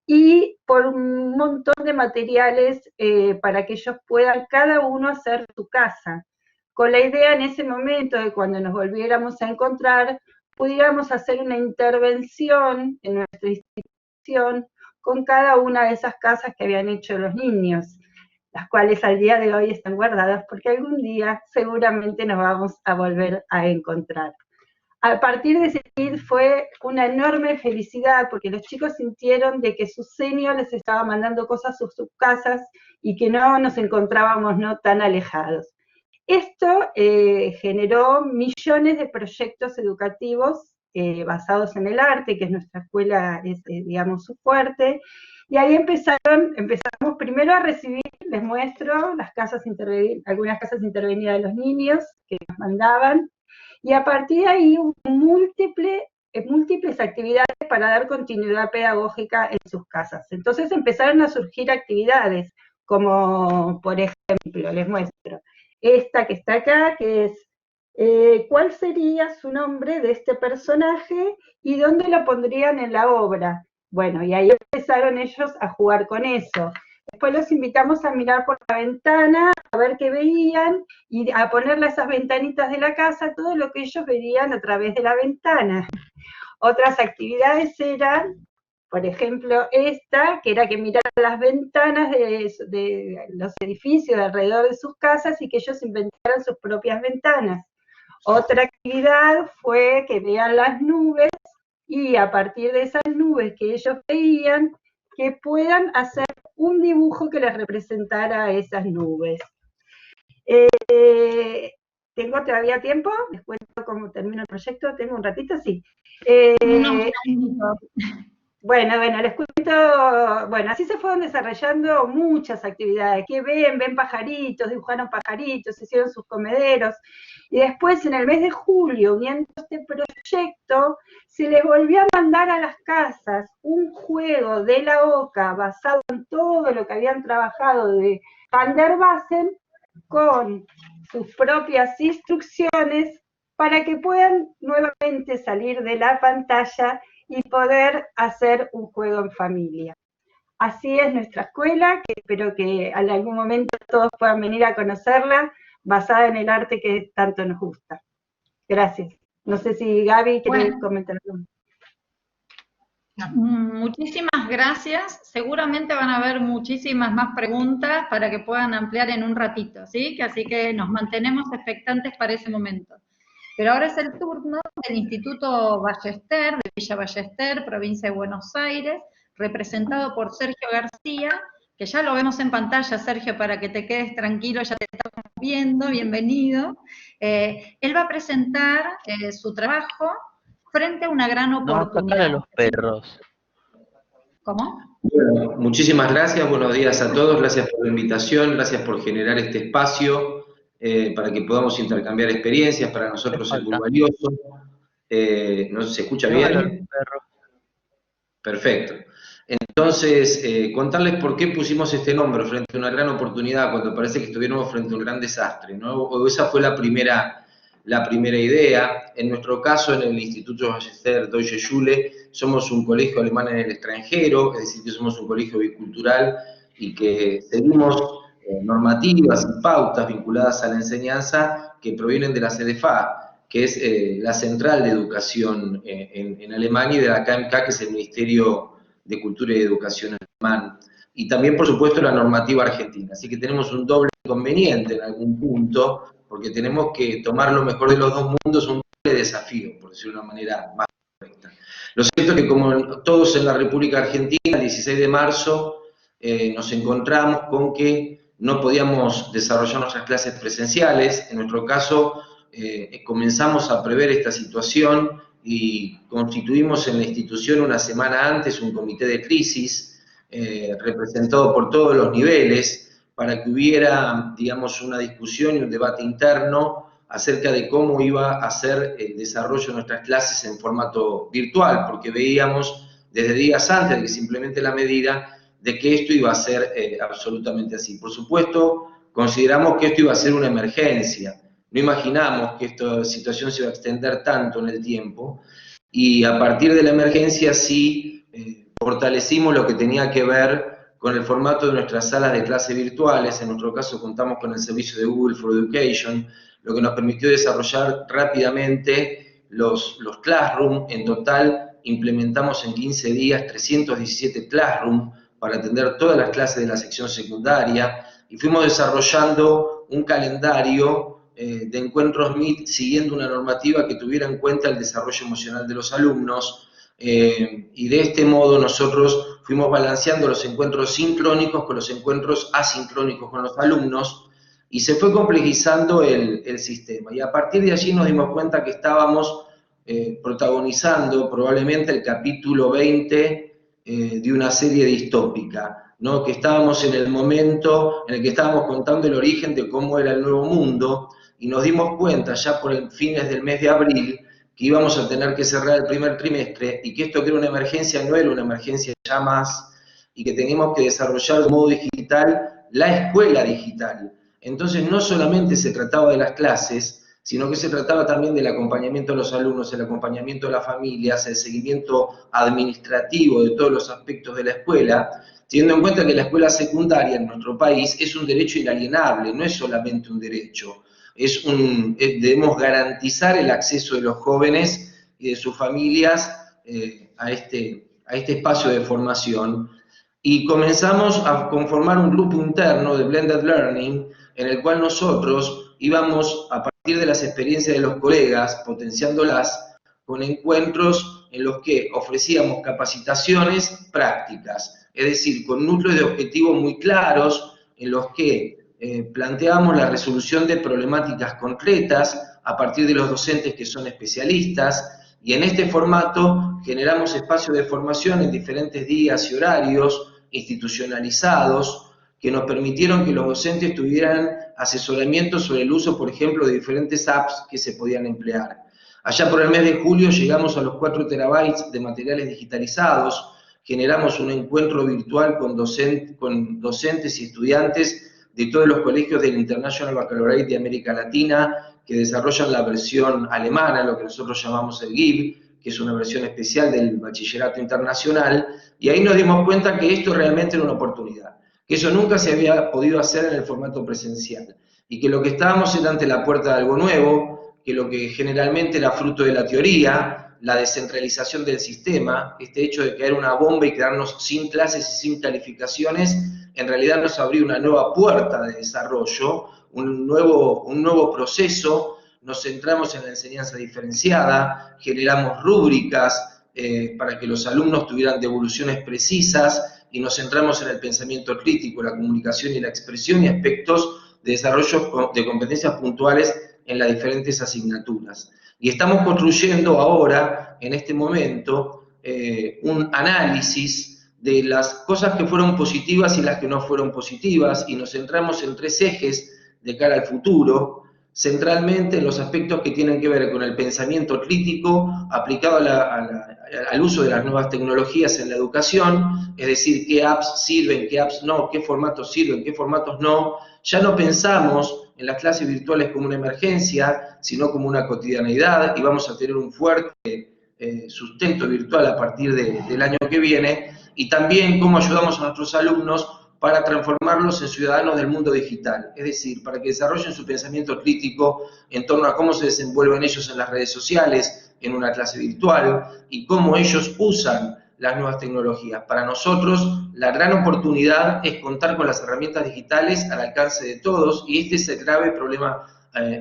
y por un montón de materiales para que ellos puedan cada uno hacer su casa, con la idea en ese momento de cuando nos volviéramos a encontrar, pudiéramos hacer una intervención en nuestra institución con cada una de esas casas que habían hecho los niños, las cuales al día de hoy están guardadas porque algún día seguramente nos vamos a volver a encontrar. A partir de ese kit fue una enorme felicidad porque los chicos sintieron de que su señor les estaba mandando cosas a sus casas y que no nos encontrábamos no tan alejados. Esto generó millones de proyectos educativos basados en el arte, que es nuestra escuela, digamos, su fuerte, y ahí empezamos primero a recibir, les muestro, algunas casas intervenidas de los niños que nos mandaban, y a partir de ahí hubo múltiples actividades para dar continuidad pedagógica en sus casas. Entonces empezaron a surgir actividades, como por ejemplo, les muestro, esta que está acá, que es ¿cuál sería su nombre de este personaje y dónde lo pondrían en la obra? Bueno, y ahí empezaron ellos a jugar con eso. Después los invitamos a mirar por la ventana, a ver qué veían, y a ponerle a esas ventanitas de la casa todo lo que ellos veían a través de la ventana. Otras actividades eran, por ejemplo, esta, que era que miraran las ventanas de los edificios alrededor de sus casas y que ellos inventaran sus propias ventanas. Otra actividad fue que vean las nubes y a partir de esas nubes que ellos veían, que puedan hacer un dibujo que les representara a esas nubes. ¿Tengo todavía tiempo? ¿Les cuento cómo termina el proyecto? ¿Tengo un ratito? Sí. Bueno, les cuento, bueno, así se fueron desarrollando muchas actividades, que ven pajaritos, dibujaron pajaritos, hicieron sus comederos, y después en el mes de julio, uniendo este proyecto, se les volvió a mandar a las casas un juego de la OCA basado en todo lo que habían trabajado de Van der Wassen, con sus propias instrucciones, para que puedan nuevamente salir de la pantalla y poder hacer un juego en familia. Así es nuestra escuela, que espero que en algún momento todos puedan venir a conocerla, basada en el arte que tanto nos gusta. Gracias. No sé si Gaby quiere comentar algo. Muchísimas gracias. Seguramente van a haber muchísimas más preguntas para que puedan ampliar en un ratito, ¿sí? Así que nos mantenemos expectantes para ese momento. Pero ahora es el turno del Instituto Ballester, de Villa Ballester, provincia de Buenos Aires, representado por Sergio García, que ya lo vemos en pantalla, Sergio, para que te quedes tranquilo, ya te estamos viendo, bienvenido. Él va a presentar su trabajo frente a una gran oportunidad. No, a los perros. ¿Cómo? Bueno, muchísimas gracias, buenos días a todos, gracias por la invitación, gracias por generar este espacio para que podamos intercambiar experiencias, para nosotros es muy valioso. ¿No se escucha bien? Perfecto. Entonces, contarles por qué pusimos este nombre frente a una gran oportunidad cuando parece que estuviéramos frente a un gran desastre, ¿no? Esa fue la primera idea. En nuestro caso, en el Instituto Ballester Deutsche Schule, somos un colegio alemán en el extranjero, es decir, que somos un colegio bicultural y que seguimos normativas y pautas vinculadas a la enseñanza que provienen de la CDFA, que es la Central de Educación en Alemania, y de la KMK, que es el Ministerio de Cultura y Educación alemán, y también, por supuesto, la normativa argentina. Así que tenemos un doble inconveniente en algún punto, porque tenemos que tomar lo mejor de los dos mundos, un doble desafío, por decirlo de una manera más correcta. Lo cierto es que, como todos en la República Argentina, el 16 de marzo nos encontramos con que no podíamos desarrollar nuestras clases presenciales. En nuestro caso, comenzamos a prever esta situación y constituimos en la institución una semana antes un comité de crisis representado por todos los niveles para que hubiera, digamos, una discusión y un debate interno acerca de cómo iba a ser el desarrollo de nuestras clases en formato virtual, porque veíamos desde días antes de que se implemente la medida de que esto iba a ser absolutamente así. Por supuesto, consideramos que esto iba a ser una emergencia. No imaginamos que esta situación se iba a extender tanto en el tiempo, y a partir de la emergencia sí fortalecimos lo que tenía que ver con el formato de nuestras salas de clase virtuales. En nuestro caso contamos con el servicio de Google for Education, lo que nos permitió desarrollar rápidamente los Classroom. En total implementamos en 15 días 317 Classroom para atender todas las clases de la sección secundaria, y fuimos desarrollando un calendario de encuentros Meet siguiendo una normativa que tuviera en cuenta el desarrollo emocional de los alumnos, y de este modo nosotros fuimos balanceando los encuentros sincrónicos con los encuentros asincrónicos con los alumnos, y se fue complejizando el sistema. Y a partir de allí nos dimos cuenta que estábamos protagonizando probablemente el capítulo 20 de una serie distópica, ¿no? Que estábamos en el momento en el que estábamos contando el origen de cómo era el nuevo mundo, y nos dimos cuenta ya por el fines del mes de abril que íbamos a tener que cerrar el primer trimestre, y que esto que era una emergencia no era una emergencia ya más, y que teníamos que desarrollar de modo digital la escuela digital. Entonces no solamente se trataba de las clases, sino que se trataba también del acompañamiento de los alumnos, el acompañamiento de las familias, el seguimiento administrativo de todos los aspectos de la escuela, teniendo en cuenta que la escuela secundaria en nuestro país es un derecho inalienable, no es solamente un derecho, debemos garantizar el acceso de los jóvenes y de sus familias a este espacio de formación. Y comenzamos a conformar un grupo interno de Blended Learning, en el cual nosotros íbamos, a partir de las experiencias de los colegas, potenciándolas con encuentros en los que ofrecíamos capacitaciones prácticas, es decir, con núcleos de objetivos muy claros, en los que planteamos la resolución de problemáticas concretas a partir de los docentes que son especialistas, y en este formato generamos espacios de formación en diferentes días y horarios institucionalizados, que nos permitieron que los docentes tuvieran asesoramiento sobre el uso, por ejemplo, de diferentes apps que se podían emplear. Allá por el mes de julio llegamos a los 4 terabytes de materiales digitalizados, generamos un encuentro virtual con docentes y estudiantes de todos los colegios del International Baccalaureate de América Latina, que desarrollan la versión alemana, lo que nosotros llamamos el GIB, que es una versión especial del bachillerato internacional, y ahí nos dimos cuenta que esto realmente era una oportunidad, que eso nunca se había podido hacer en el formato presencial, y que lo que estábamos era ante la puerta de algo nuevo, que lo que generalmente era fruto de la teoría, la descentralización del sistema, este hecho de caer una bomba y quedarnos sin clases y sin calificaciones, en realidad nos abrió una nueva puerta de desarrollo, un nuevo proceso. Nos centramos en la enseñanza diferenciada, generamos rúbricas para que los alumnos tuvieran devoluciones precisas, y nos centramos en el pensamiento crítico, la comunicación y la expresión, y aspectos de desarrollo de competencias puntuales en las diferentes asignaturas. Y estamos construyendo ahora, en este momento, un análisis de las cosas que fueron positivas y las que no fueron positivas, y nos centramos en 3 ejes de cara al futuro, centralmente en los aspectos que tienen que ver con el pensamiento crítico aplicado al uso de las nuevas tecnologías en la educación, es decir, qué apps sirven, qué apps no, qué formatos sirven, qué formatos no. Ya no pensamos en las clases virtuales como una emergencia, sino como una cotidianeidad, y vamos a tener un fuerte sustento virtual a partir del año que viene, y también cómo ayudamos a nuestros alumnos para transformarlos en ciudadanos del mundo digital, es decir, para que desarrollen su pensamiento crítico en torno a cómo se desenvuelven ellos en las redes sociales, en una clase virtual, y cómo ellos usan las nuevas tecnologías. Para nosotros, la gran oportunidad es contar con las herramientas digitales al alcance de todos, y este es el grave problema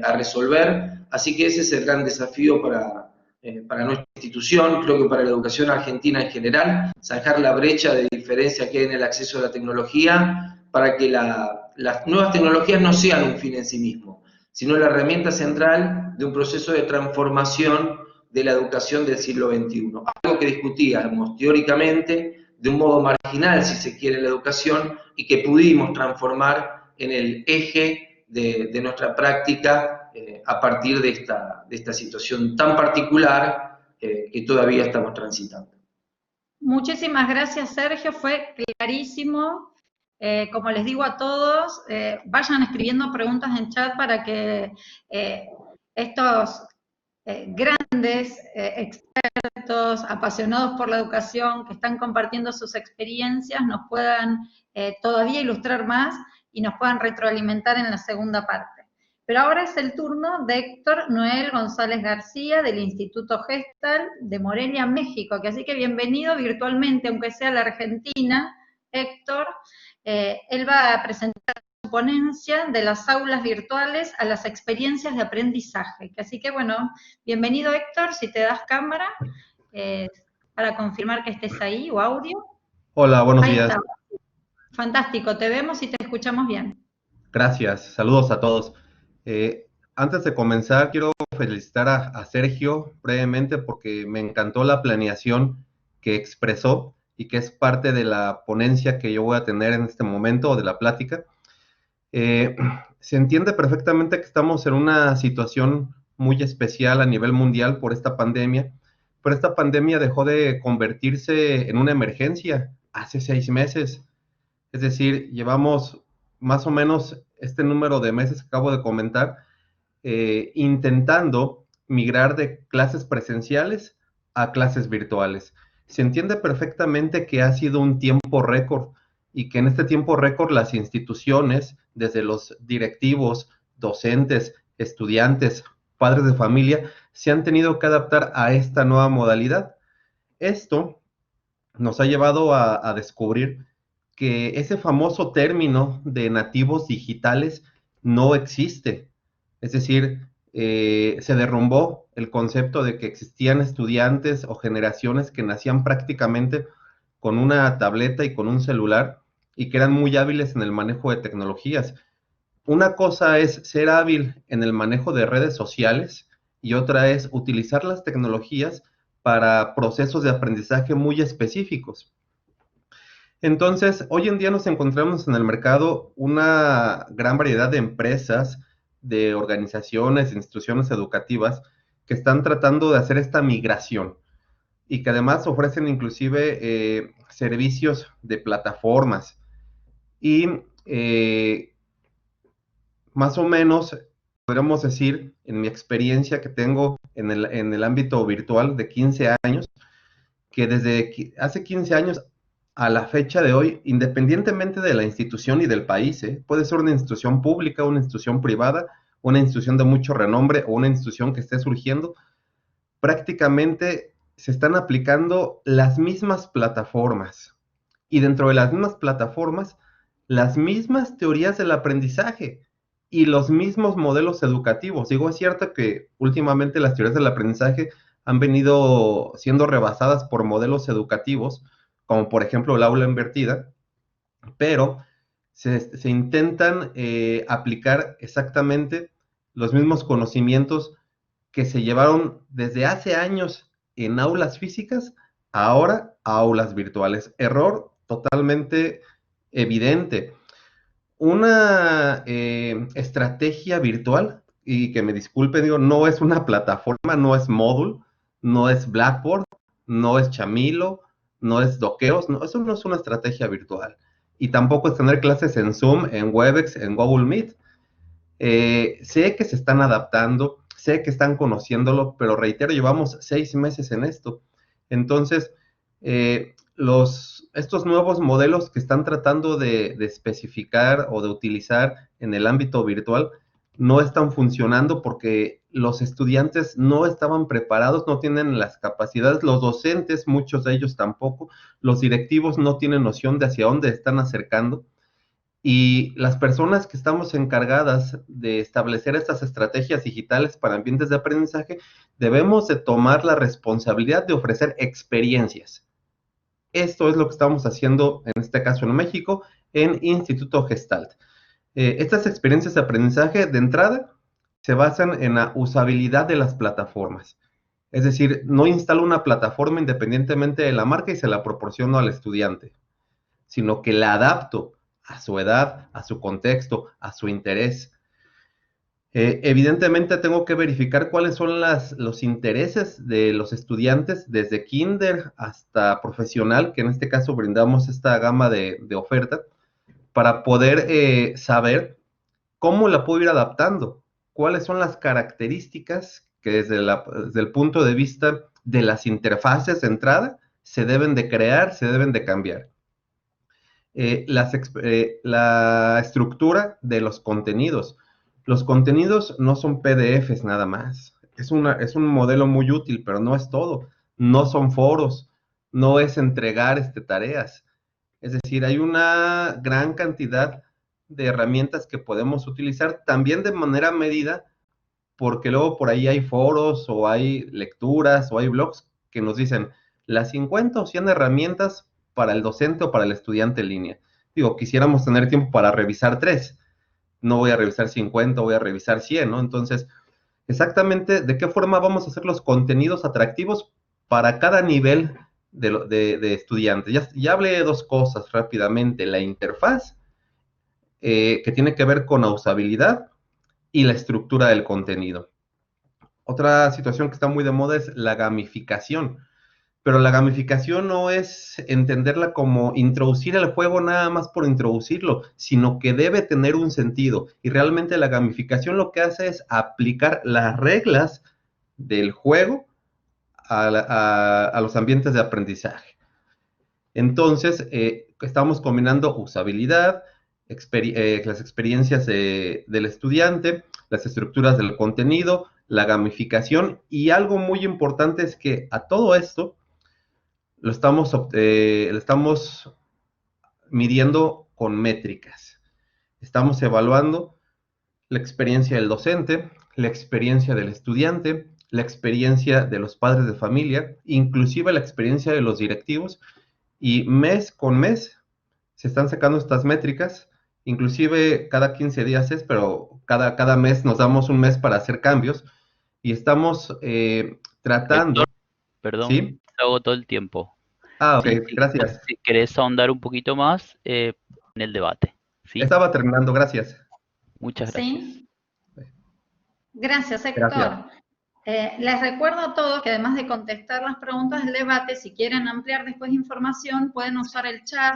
a resolver, así que ese es el gran desafío para nuestra institución, creo que para la educación argentina en general, zanjar la brecha de diferencia que hay en el acceso a la tecnología, para que las nuevas tecnologías no sean un fin en sí mismo, sino la herramienta central de un proceso de transformación de la educación del siglo XXI. Algo que discutíamos teóricamente, de un modo marginal, si se quiere, la educación, y que pudimos transformar en el eje de nuestra práctica a partir de esta situación tan particular que todavía estamos transitando. Muchísimas gracias, Sergio, fue clarísimo. Como les digo a todos, vayan escribiendo preguntas en chat para que estos grandes expertos, apasionados por la educación, que están compartiendo sus experiencias, nos puedan todavía ilustrar más y nos puedan retroalimentar en la segunda parte. Pero ahora es el turno de Héctor Noel González García, del Instituto Gestal de Morelia, México, que así que bienvenido virtualmente, aunque sea a la Argentina, Héctor. Él va a presentar su ponencia de las aulas virtuales a las experiencias de aprendizaje. Así que bueno, bienvenido Héctor, si te das cámara, para confirmar que estés ahí, o audio. Hola, buenos Ahí días. está. Fantástico, te vemos y te escuchamos bien. Gracias, saludos a todos. Antes de comenzar, quiero felicitar a Sergio brevemente porque me encantó la planeación que expresó y que es parte de la ponencia que yo voy a tener en este momento, o de la plática. Se entiende perfectamente que estamos en una situación muy especial a nivel mundial por esta pandemia, pero esta pandemia dejó de convertirse en una emergencia hace 6 meses. Es decir, llevamos más o menos este número de meses que acabo de comentar, intentando migrar de clases presenciales a clases virtuales. Se entiende perfectamente que ha sido un tiempo récord y que en este tiempo récord las instituciones, desde los directivos, docentes, estudiantes, padres de familia, se han tenido que adaptar a esta nueva modalidad. Esto nos ha llevado a descubrir que ese famoso término de nativos digitales no existe. Es decir, se derrumbó el concepto de que existían estudiantes o generaciones que nacían prácticamente con una tableta y con un celular y que eran muy hábiles en el manejo de tecnologías. Una cosa es ser hábil en el manejo de redes sociales y otra es utilizar las tecnologías para procesos de aprendizaje muy específicos. Entonces, hoy en día nos encontramos en el mercado una gran variedad de empresas, de organizaciones, de instituciones educativas que están tratando de hacer esta migración y que además ofrecen inclusive servicios de plataformas. Y más o menos podríamos decir, en mi experiencia que tengo en el ámbito virtual de 15 años, que desde hace 15 años a la fecha de hoy, independientemente de la institución y del país, puede ser una institución pública, una institución privada, una institución de mucho renombre o una institución que esté surgiendo, prácticamente se están aplicando las mismas plataformas y dentro de las mismas plataformas, las mismas teorías del aprendizaje y los mismos modelos educativos. Digo, es cierto que últimamente las teorías del aprendizaje han venido siendo rebasadas por modelos educativos, como por ejemplo el aula invertida, pero se intentan aplicar exactamente los mismos conocimientos que se llevaron desde hace años en aulas físicas, ahora a aulas virtuales. Error totalmente evidente. Una estrategia virtual, y que me disculpen, digo, no es una plataforma, no es Moodle, no es Blackboard, no es Chamilo, no es Doqueos, no, eso no es una estrategia virtual. Y tampoco es tener clases en Zoom, en Webex, en Google Meet. Sé que se están adaptando, sé que están conociéndolo, pero reitero, llevamos 6 meses en esto. Entonces, estos nuevos modelos que están tratando de especificar o de utilizar en el ámbito virtual no están funcionando porque los estudiantes no estaban preparados, no tienen las capacidades, los docentes, muchos de ellos tampoco, los directivos no tienen noción de hacia dónde están acercando, y las personas que estamos encargadas de establecer estas estrategias digitales para ambientes de aprendizaje, debemos de tomar la responsabilidad de ofrecer experiencias. Esto es lo que estamos haciendo, en este caso en México, en Instituto Gestalt. Estas experiencias de aprendizaje, de entrada, se basan en la usabilidad de las plataformas. Es decir, no instalo una plataforma independientemente de la marca y se la proporciono al estudiante, sino que la adapto a su edad, a su contexto, a su interés. Evidentemente tengo que verificar cuáles son los intereses de los estudiantes desde kinder hasta profesional, que en este caso brindamos esta gama de oferta, para poder saber cómo la puedo ir adaptando, cuáles son las características que desde el punto de vista de las interfaces de entrada se deben de crear, se deben de cambiar. La estructura de los contenidos. Los contenidos no son PDFs nada más. Es un modelo muy útil, pero no es todo. No son foros, no es entregar tareas. Es decir, hay una gran cantidad de herramientas que podemos utilizar también de manera medida, porque luego por ahí hay foros o hay lecturas o hay blogs que nos dicen las 50 o 100 herramientas para el docente o para el estudiante en línea. Digo, quisiéramos tener tiempo para revisar 3. No voy a revisar 50, voy a revisar 100, ¿no? Entonces, exactamente de qué forma vamos a hacer los contenidos atractivos para cada nivel de estudiantes. Ya hablé de 2 cosas rápidamente, la interfaz, que tiene que ver con la usabilidad, y la estructura del contenido. Otra situación que está muy de moda es la gamificación, pero la gamificación no es entenderla como introducir el juego nada más por introducirlo, sino que debe tener un sentido, y realmente la gamificación lo que hace es aplicar las reglas del juego a los ambientes de aprendizaje. Entonces, estamos combinando usabilidad, las experiencias del estudiante, las estructuras del contenido, la gamificación, y algo muy importante es que a todo esto lo estamos midiendo con métricas. Estamos evaluando la experiencia del docente, la experiencia del estudiante, la experiencia de los padres de familia, inclusive la experiencia de los directivos, y mes con mes se están sacando estas métricas. Inclusive cada 15 días pero cada mes nos damos un mes para hacer cambios, y estamos tratando... Perdón, ¿sí? Te hago todo el tiempo. Ah, ok, Sí, gracias. Si querés ahondar un poquito más en el debate, ¿sí? Estaba terminando, gracias. Muchas gracias. ¿Sí? Gracias, Héctor. Gracias. Les recuerdo a todos que además de contestar las preguntas del debate, si quieren ampliar después información, pueden usar el chat,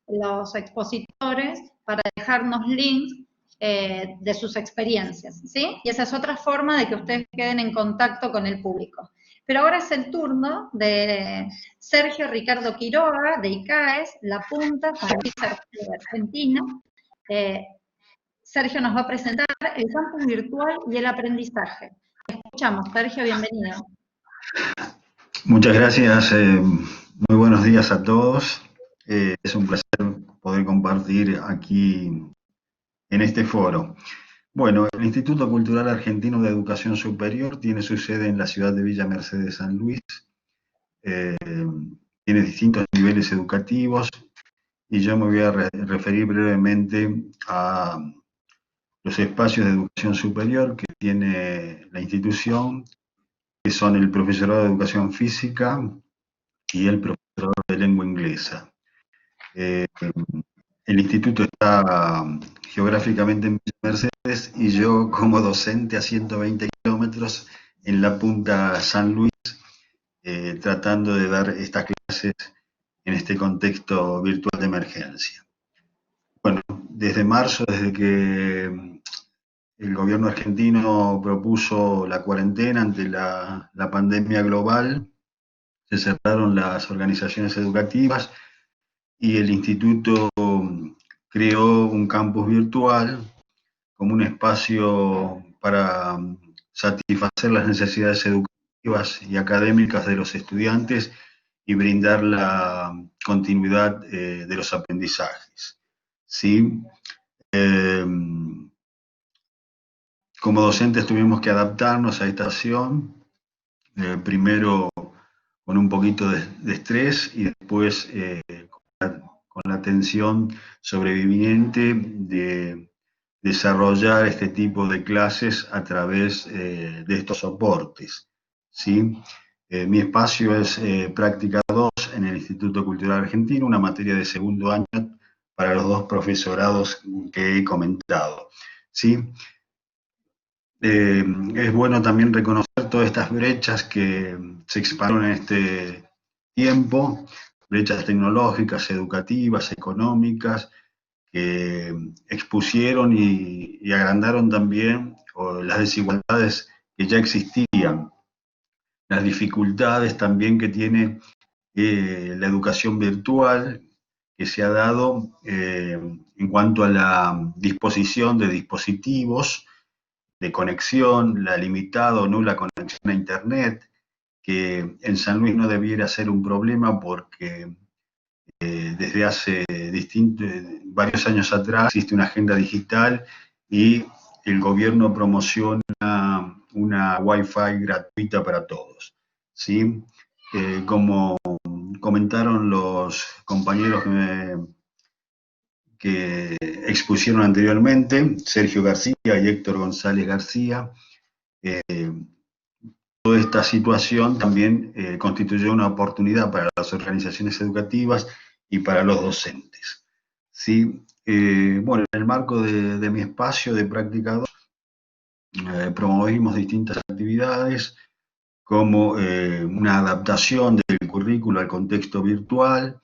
los expositores, para dejarnos links de sus experiencias, ¿sí? Y esa es otra forma de que ustedes queden en contacto con el público. Pero ahora es el turno de Sergio Ricardo Quiroga, de ICAES, La Punta, País Argentina. Sergio nos va a presentar el campus virtual y el aprendizaje. Escuchamos, Sergio, bienvenido. Muchas gracias, muy buenos días a todos. Es un placer poder compartir aquí en este foro. Bueno, el Instituto Cultural Argentino de Educación Superior tiene su sede en la ciudad de Villa Mercedes San Luis. Tiene distintos niveles educativos, y yo me voy a referir brevemente a los espacios de educación superior que tiene la institución, que son el profesorado de educación física y el profesorado de lengua inglesa. El instituto está geográficamente en Villa Mercedes, y yo como docente a 120 kilómetros en la Punta San Luis, tratando de dar estas clases en este contexto virtual de emergencia. Bueno, desde marzo, desde que el gobierno argentino propuso la cuarentena ante la pandemia global, se cerraron las organizaciones educativas y el instituto creó un campus virtual como un espacio para satisfacer las necesidades educativas y académicas de los estudiantes y brindar la continuidad de los aprendizajes, ¿sí? Como docentes tuvimos que adaptarnos a esta situación, primero con un poquito de estrés y después con la tensión sobreviviente de desarrollar este tipo de clases a través de estos soportes, ¿sí? Mi espacio es Práctica 2 en el Instituto Cultural Argentino, una materia de segundo año para los 2 profesorados que he comentado, ¿sí? Es bueno también reconocer todas estas brechas que se expandieron en este tiempo, brechas tecnológicas, educativas, económicas, que expusieron y agrandaron también las desigualdades que ya existían, las dificultades también que tiene la educación virtual, que se ha dado en cuanto a la disposición de dispositivos de conexión, la limitada o nula conexión a Internet, que en San Luis no debiera ser un problema porque desde hace varios años atrás existe una agenda digital y el gobierno promociona una Wi-Fi gratuita para todos, ¿sí? Como comentaron los compañeros que expusieron anteriormente, Sergio García y Héctor González García, toda esta situación también constituyó una oportunidad para las organizaciones educativas y para los docentes. ¿Sí? Bueno, en el marco de mi espacio de práctica 2, promovimos distintas actividades como una adaptación del currículo al contexto virtual,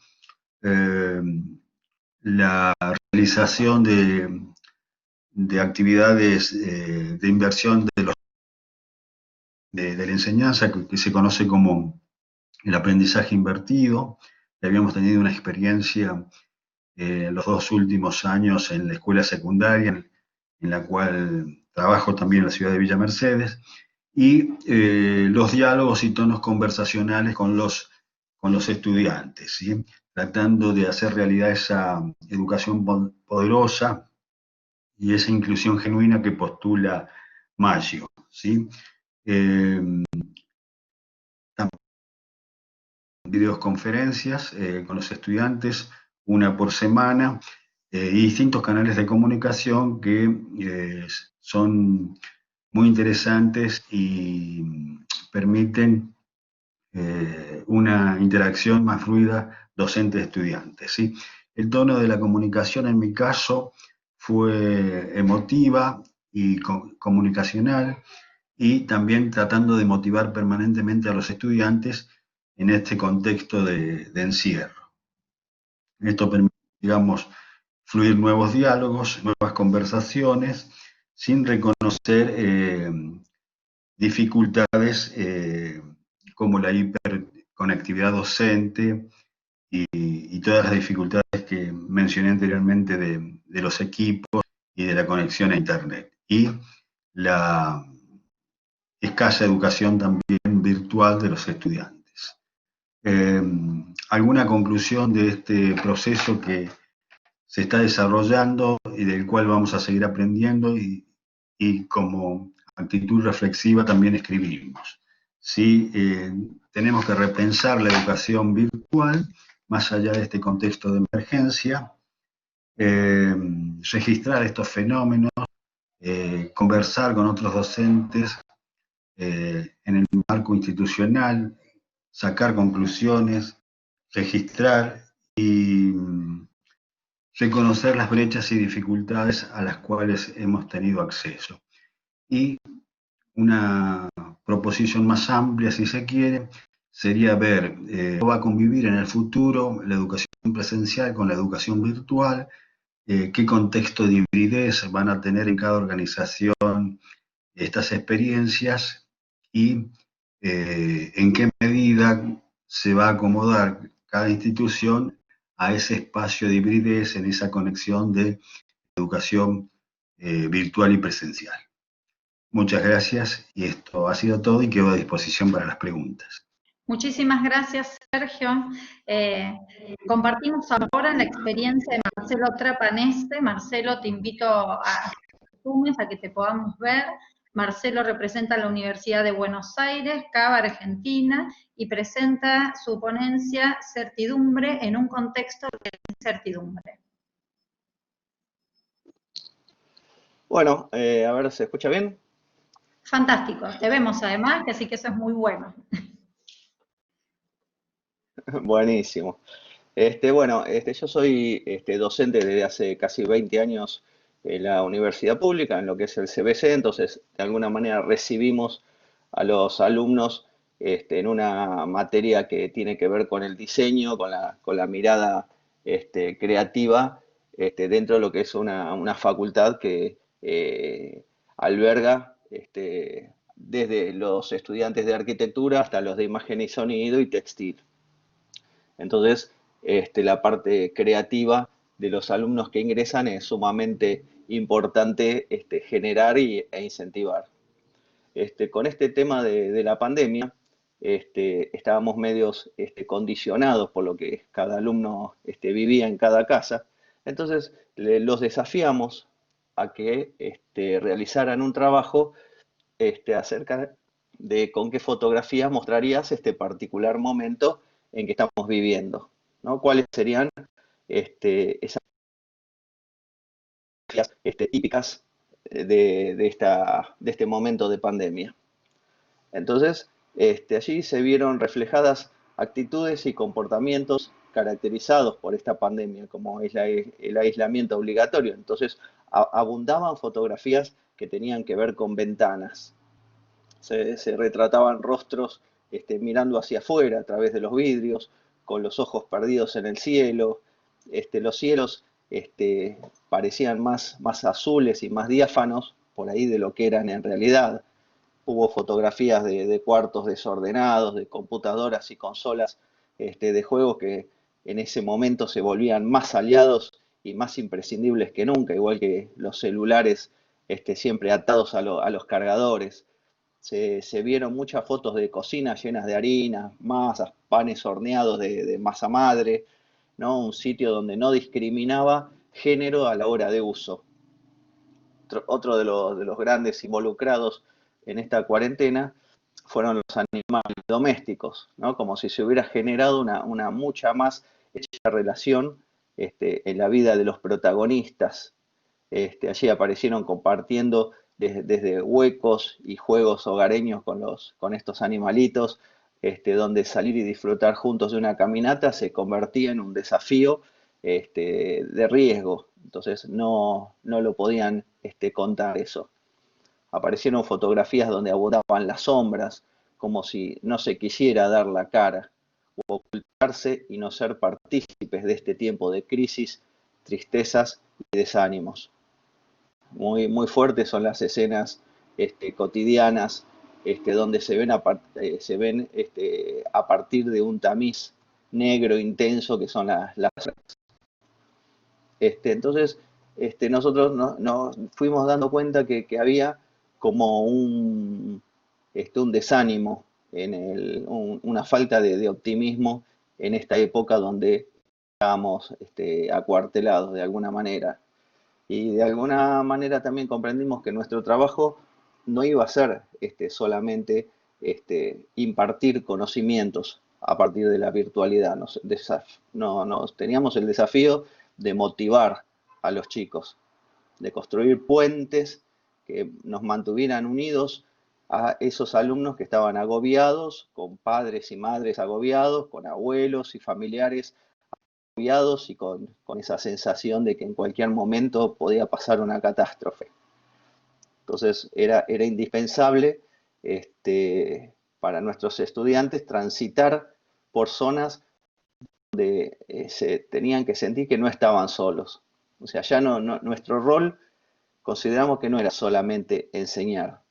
la realización de actividades de inversión de la enseñanza, que se conoce como el aprendizaje invertido. Habíamos tenido una experiencia los 2 últimos años en la escuela secundaria, en la cual trabajo también en la ciudad de Villa Mercedes, y los diálogos y tonos conversacionales con los estudiantes, ¿sí? Tratando de hacer realidad esa educación poderosa y esa inclusión genuina que postula Maggio, ¿sí? Videoconferencias con los estudiantes, una por semana, y distintos canales de comunicación que son muy interesantes y permiten una interacción más fluida docente-estudiante, ¿sí? El tono de la comunicación en mi caso fue emotiva y comunicacional, y también tratando de motivar permanentemente a los estudiantes en este contexto de encierro. Esto permite, digamos, fluir nuevos diálogos, nuevas conversaciones, sin reconocer dificultades como la hiperconectividad docente y todas las dificultades que mencioné anteriormente de los equipos y de la conexión a Internet. Y la escasa educación también virtual de los estudiantes. ¿Alguna conclusión de este proceso que se está desarrollando y del cual vamos a seguir aprendiendo y como actitud reflexiva también escribimos? ¿Sí? Tenemos que repensar la educación virtual más allá de este contexto de emergencia, registrar estos fenómenos, conversar con otros docentes en el marco institucional, sacar conclusiones, registrar y reconocer las brechas y dificultades a las cuales hemos tenido acceso. Y una proposición más amplia, si se quiere, sería ver cómo va a convivir en el futuro la educación presencial con la educación virtual, qué contexto de hibridez van a tener en cada organización estas experiencias y en qué medida se va a acomodar cada institución a ese espacio de hibridez, en esa conexión de educación virtual y presencial. Muchas gracias y esto ha sido todo y quedo a disposición para las preguntas. Muchísimas gracias, Sergio. Compartimos ahora la experiencia de Marcelo Trapanese. Marcelo, te invito a que te sumes, a que te podamos ver. Marcelo representa a la Universidad de Buenos Aires, Cava, Argentina, y presenta su ponencia Certidumbre en un contexto de incertidumbre. Bueno, a ver, ¿se escucha bien? Fantástico, te vemos además, así que eso es muy bueno. Buenísimo. Bueno, yo soy docente desde hace casi 20 años la universidad pública, en lo que es el CBC, entonces de alguna manera recibimos a los alumnos en una materia que tiene que ver con el diseño, con la mirada creativa, dentro de lo que es una facultad que alberga desde los estudiantes de arquitectura hasta los de imagen y sonido y textil. Entonces, la parte creativa de los alumnos que ingresan es sumamente importante generar e incentivar. Con este tema de la pandemia, estábamos medios condicionados por lo que cada alumno vivía en cada casa. Entonces, los desafiamos a que realizaran un trabajo acerca de con qué fotografías mostrarías este particular momento en que estamos viviendo, ¿no? ¿Cuáles serían esas típicas de este momento de pandemia? Entonces, allí se vieron reflejadas actitudes y comportamientos caracterizados por esta pandemia, como es el aislamiento obligatorio. Entonces, abundaban fotografías que tenían que ver con ventanas. Se retrataban rostros mirando hacia afuera a través de los vidrios, con los ojos perdidos en el cielo. Los cielos parecían más azules y más diáfanos por ahí de lo que eran en realidad. Hubo fotografías de cuartos desordenados, de computadoras y consolas de juegos que en ese momento se volvían más aliados y más imprescindibles que nunca, igual que los celulares siempre atados a los cargadores. Se vieron muchas fotos de cocinas llenas de harina, masas, panes horneados de masa madre, ¿no? Un sitio donde no discriminaba género a la hora de uso. Otro de los grandes involucrados en esta cuarentena fueron los animales domésticos, ¿no? Como si se hubiera generado una mucha más relación en la vida de los protagonistas. Allí aparecieron compartiendo desde huecos y juegos hogareños con estos animalitos, donde salir y disfrutar juntos de una caminata se convertía en un desafío de riesgo. Entonces no lo podían contar eso. Aparecieron fotografías donde abundaban las sombras, como si no se quisiera dar la cara, o ocultarse y no ser partícipes de este tiempo de crisis, tristezas y desánimos. Muy, muy fuertes son las escenas cotidianas, donde se ven a partir de un tamiz negro intenso que son las entonces nosotros nos fuimos dando cuenta que había como un desánimo, una falta de optimismo en esta época donde estábamos acuartelados de alguna manera. Y de alguna manera también comprendimos que nuestro trabajo no iba a ser solamente impartir conocimientos a partir de la virtualidad. Teníamos el desafío de motivar a los chicos, de construir puentes que nos mantuvieran unidos a esos alumnos que estaban agobiados, con padres y madres agobiados, con abuelos y familiares agobiados y con esa sensación de que en cualquier momento podía pasar una catástrofe. Entonces era indispensable para nuestros estudiantes transitar por zonas donde se tenían que sentir que no estaban solos. O sea, ya nuestro rol consideramos que no era solamente enseñar.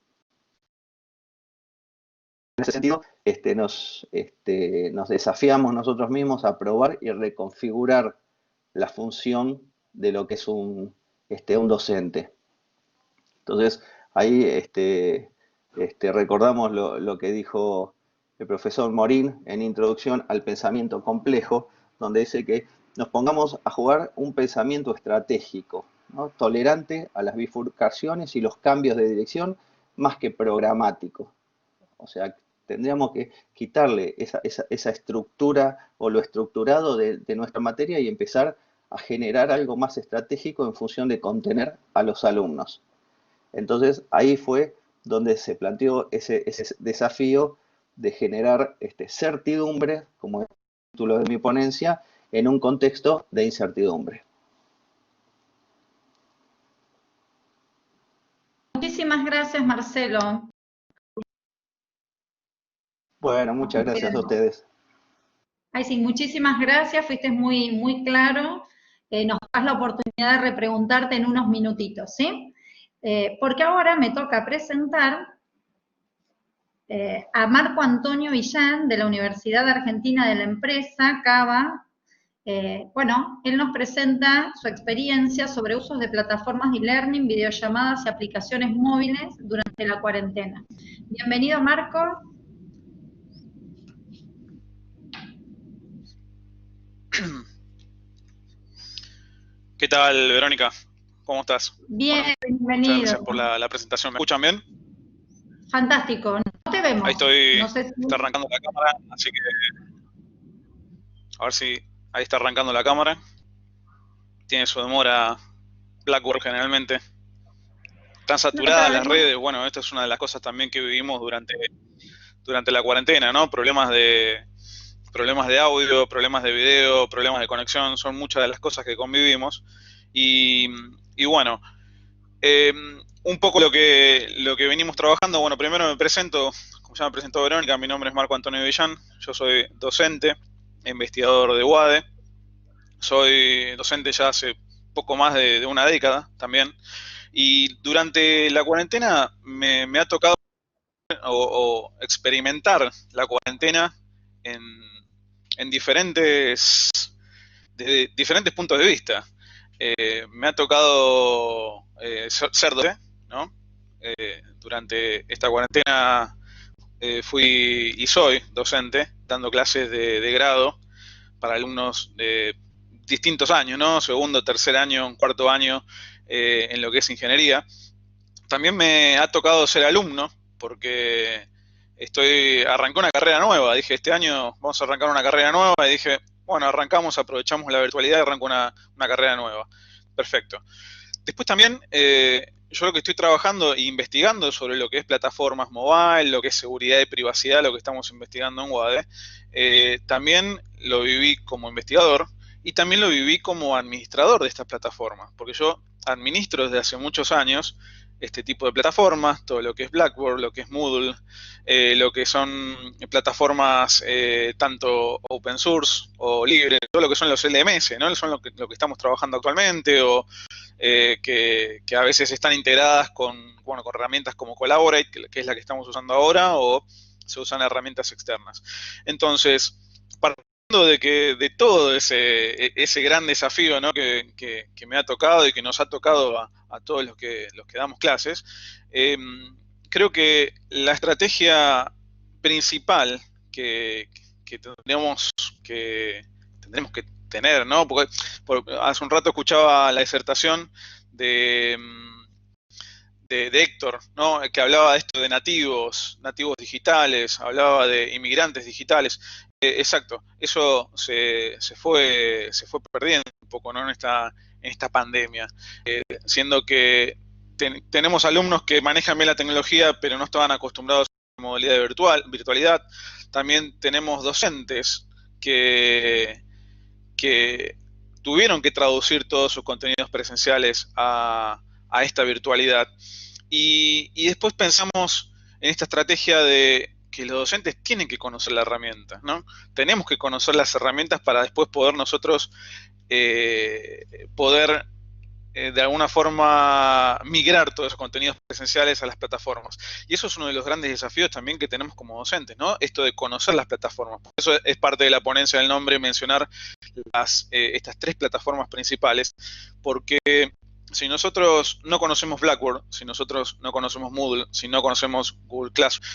En ese sentido, nos desafiamos nosotros mismos a probar y reconfigurar la función de lo que es un docente. Entonces, ahí recordamos lo que dijo el profesor Morín en Introducción al Pensamiento Complejo, donde dice que nos pongamos a jugar un pensamiento estratégico, ¿no? Tolerante a las bifurcaciones y los cambios de dirección más que programático. O sea, tendríamos que quitarle esa estructura o lo estructurado de nuestra materia y empezar a generar algo más estratégico en función de contener a los alumnos. Entonces, ahí fue donde se planteó ese desafío de generar certidumbre, como es el título de mi ponencia, en un contexto de incertidumbre. muchísimas gracias, Marcelo. Bueno, muchas gracias a ustedes. Ay, sí, muchísimas gracias, fuiste muy, muy claro. Nos das la oportunidad de repreguntarte en unos minutitos, ¿sí? Porque ahora me toca presentar a Marco Antonio Villán, de la Universidad Argentina de la Empresa, CABA. Bueno, él nos presenta su experiencia sobre usos de plataformas de e-learning, videollamadas y aplicaciones móviles durante la cuarentena. Bienvenido, Marco. ¿Qué tal, Verónica? ¿Cómo estás? Bien, bueno, bienvenido. Muchas gracias por la presentación. ¿Me escuchan bien? Fantástico, no te vemos. Ahí estoy, no sé si... está arrancando la cámara, así que a ver si ahí está arrancando la cámara. Tiene su demora Blackboard generalmente. Están saturadas las redes, bueno, esto es una de las cosas también que vivimos durante la cuarentena, ¿no? Problemas de audio, problemas de video, problemas de conexión, son muchas de las cosas que convivimos. Y bueno, un poco lo que venimos trabajando, bueno, primero me presento, como ya me presentó Verónica, mi nombre es Marco Antonio Villán, yo soy docente, investigador de UADE, soy docente ya hace poco más de una década también, y durante la cuarentena me ha tocado o experimentar la cuarentena en diferentes puntos de vista. Me ha tocado ser docente, ¿no? Durante esta cuarentena fui y soy docente, dando clases de grado para alumnos de distintos años, ¿no? Segundo, tercer año, cuarto año, en lo que es ingeniería. También me ha tocado ser alumno, porque arranqué una carrera nueva. Dije, este año vamos a arrancar una carrera nueva, y dije, bueno, arrancamos, aprovechamos la virtualidad y arranco una carrera nueva. Perfecto. Después también, yo lo que estoy trabajando e investigando sobre lo que es plataformas mobile, lo que es seguridad y privacidad, lo que estamos investigando en UADE, también lo viví como investigador y también lo viví como administrador de estas plataformas, porque yo administro desde hace muchos años este tipo de plataformas, todo lo que es Blackboard, lo que es Moodle, lo que son plataformas tanto open source o libre, todo lo que son los LMS, ¿no? Son lo que estamos trabajando actualmente, o que a veces están integradas con herramientas como Collaborate, que es la que estamos usando ahora, o se usan herramientas externas. Entonces, de todo ese gran desafío, ¿no? que me ha tocado y que nos ha tocado a todos los que damos clases, creo que la estrategia principal que tendremos que tener, ¿no? Porque hace un rato escuchaba la disertación de Héctor, ¿no? Que hablaba de esto de nativos digitales, hablaba de inmigrantes digitales. Exacto, eso se fue perdiendo un poco, ¿no? en esta pandemia, siendo que tenemos alumnos que manejan bien la tecnología, pero no estaban acostumbrados a la modalidad de virtualidad. También tenemos docentes que tuvieron que traducir todos sus contenidos presenciales a esta virtualidad. Y después pensamos en esta estrategia de que los docentes tienen que conocer la herramienta, ¿no? Tenemos que conocer las herramientas para después poder nosotros de alguna forma migrar todos esos contenidos presenciales a las plataformas. Y eso es uno de los grandes desafíos también que tenemos como docentes, ¿no? Esto de conocer las plataformas. Por eso es parte de la ponencia del nombre mencionar estas tres plataformas principales, porque si nosotros no conocemos Blackboard, si nosotros no conocemos Moodle, si no conocemos Google Classroom,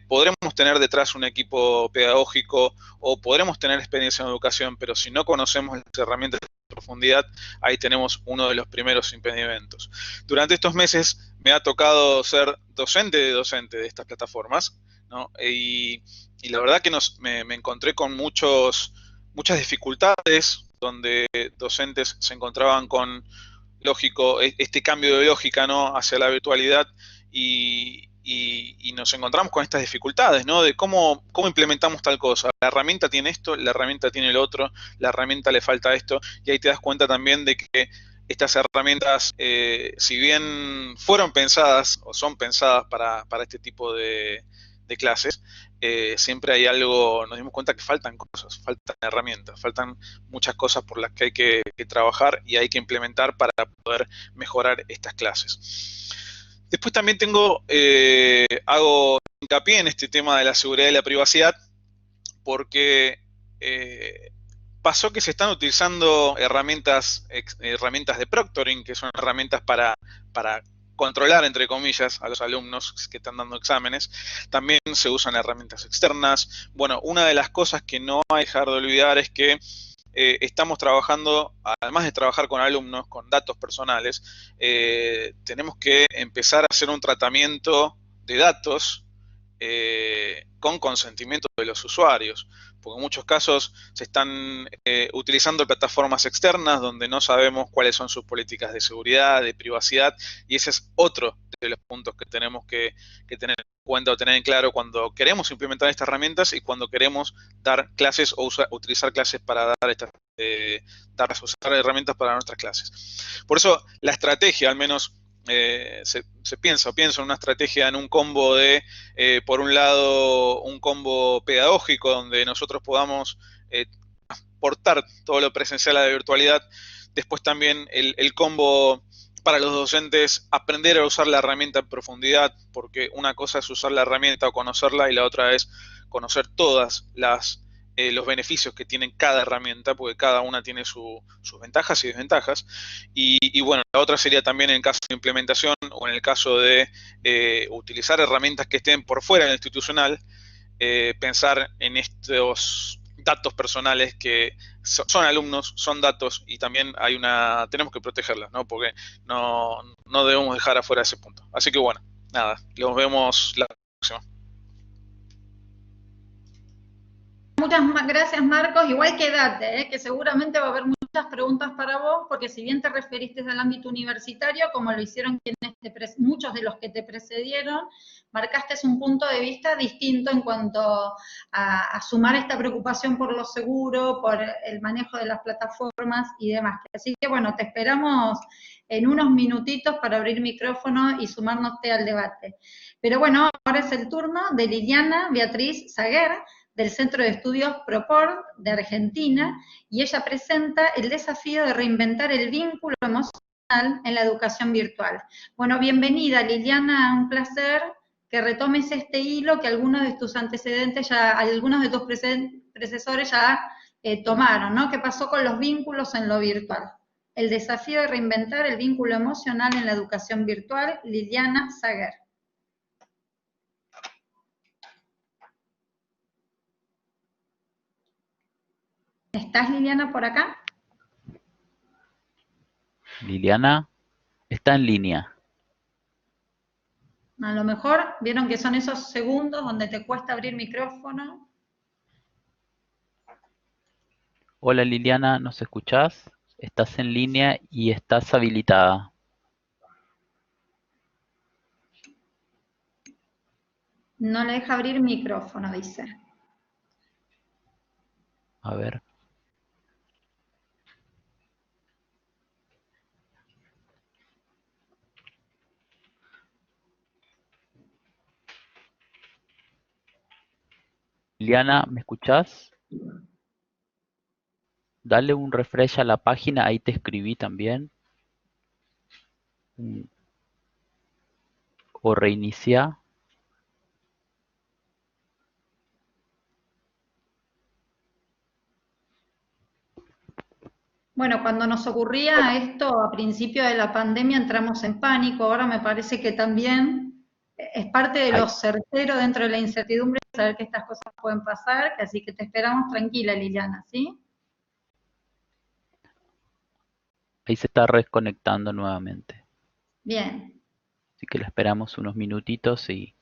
podremos tener detrás un equipo pedagógico o podremos tener experiencia en educación, pero si no conocemos las herramientas en profundidad, ahí tenemos uno de los primeros impedimentos. Durante estos meses me ha tocado ser docente de estas plataformas, ¿no? Y la verdad que me encontré con muchas dificultades, donde docentes se encontraban con este cambio de lógica, ¿no? Hacia la virtualidad, y nos encontramos con estas dificultades, ¿no? De cómo implementamos tal cosa. La herramienta tiene esto, la herramienta tiene el otro, la herramienta le falta esto, y ahí te das cuenta también de que estas herramientas, si bien fueron pensadas o son pensadas para este tipo de clases, siempre hay algo, nos dimos cuenta que faltan cosas, faltan herramientas, faltan muchas cosas por las que hay que trabajar y hay que implementar para poder mejorar estas clases. Después también hago hincapié en este tema de la seguridad y la privacidad, porque pasó que se están utilizando herramientas de proctoring, que son herramientas para controlar, entre comillas, a los alumnos que están dando exámenes. También se usan herramientas externas. Bueno, una de las cosas que no hay que dejar de olvidar es que estamos trabajando, además de trabajar con alumnos, con datos personales, tenemos que empezar a hacer un tratamiento de datos con consentimiento de los usuarios, porque en muchos casos se están utilizando plataformas externas donde no sabemos cuáles son sus políticas de seguridad, de privacidad, y ese es otro de los puntos que tenemos que tener en cuenta o tener en claro cuando queremos implementar estas herramientas y cuando queremos dar clases o utilizar clases para usar herramientas para nuestras clases. Por eso la estrategia, al menos pienso en una estrategia, en un combo de, por un lado, un combo pedagógico donde nosotros podamos aportar todo lo presencial a la virtualidad. Después también el combo para los docentes, aprender a usar la herramienta en profundidad, porque una cosa es usar la herramienta o conocerla y la otra es conocer todas los beneficios que tiene cada herramienta, porque cada una tiene sus ventajas y desventajas. Y bueno, la otra sería también en el caso de implementación o en el caso de utilizar herramientas que estén por fuera del institucional, pensar en estos datos personales que son alumnos, son datos y también tenemos que protegerlas, ¿no? Porque no debemos dejar afuera ese punto. Así que bueno, nada, los vemos la próxima. Muchas gracias, Marcos. Igual quédate, que seguramente va a haber muchas preguntas para vos, porque si bien te referiste al ámbito universitario, como lo hicieron muchos de los que te precedieron, marcaste un punto de vista distinto en cuanto a sumar esta preocupación por lo seguro, por el manejo de las plataformas y demás. Así que bueno, te esperamos en unos minutitos para abrir micrófono y sumarnos al debate. Pero bueno, ahora es el turno de Liliana Beatriz Saguer, del Centro de Estudios ProPort de Argentina, y ella presenta el desafío de reinventar el vínculo emocional en la educación virtual. Bueno, bienvenida Liliana, un placer que retomes este hilo que algunos de tus antecedentes algunos de tus predecesores ya tomaron, ¿no? ¿Qué pasó con los vínculos en lo virtual? El desafío de reinventar el vínculo emocional en la educación virtual, Liliana Saguer. ¿Estás, Liliana, por acá? Liliana está en línea. A lo mejor vieron que son esos segundos donde te cuesta abrir micrófono. Hola Liliana, ¿nos escuchás? Estás en línea y estás habilitada. No le deja abrir micrófono, dice. A ver. Liliana, ¿me escuchás? Dale un refresh a la página, ahí te escribí también. O reinicia. Bueno, cuando nos ocurría esto a principio de la pandemia entramos en pánico, ahora me parece que también es parte de lo certero dentro de la incertidumbre saber que estas cosas pueden pasar, así que te esperamos tranquila, Liliana, ¿sí? Ahí se está reconectando nuevamente. Bien. Así que la esperamos unos minutitos y...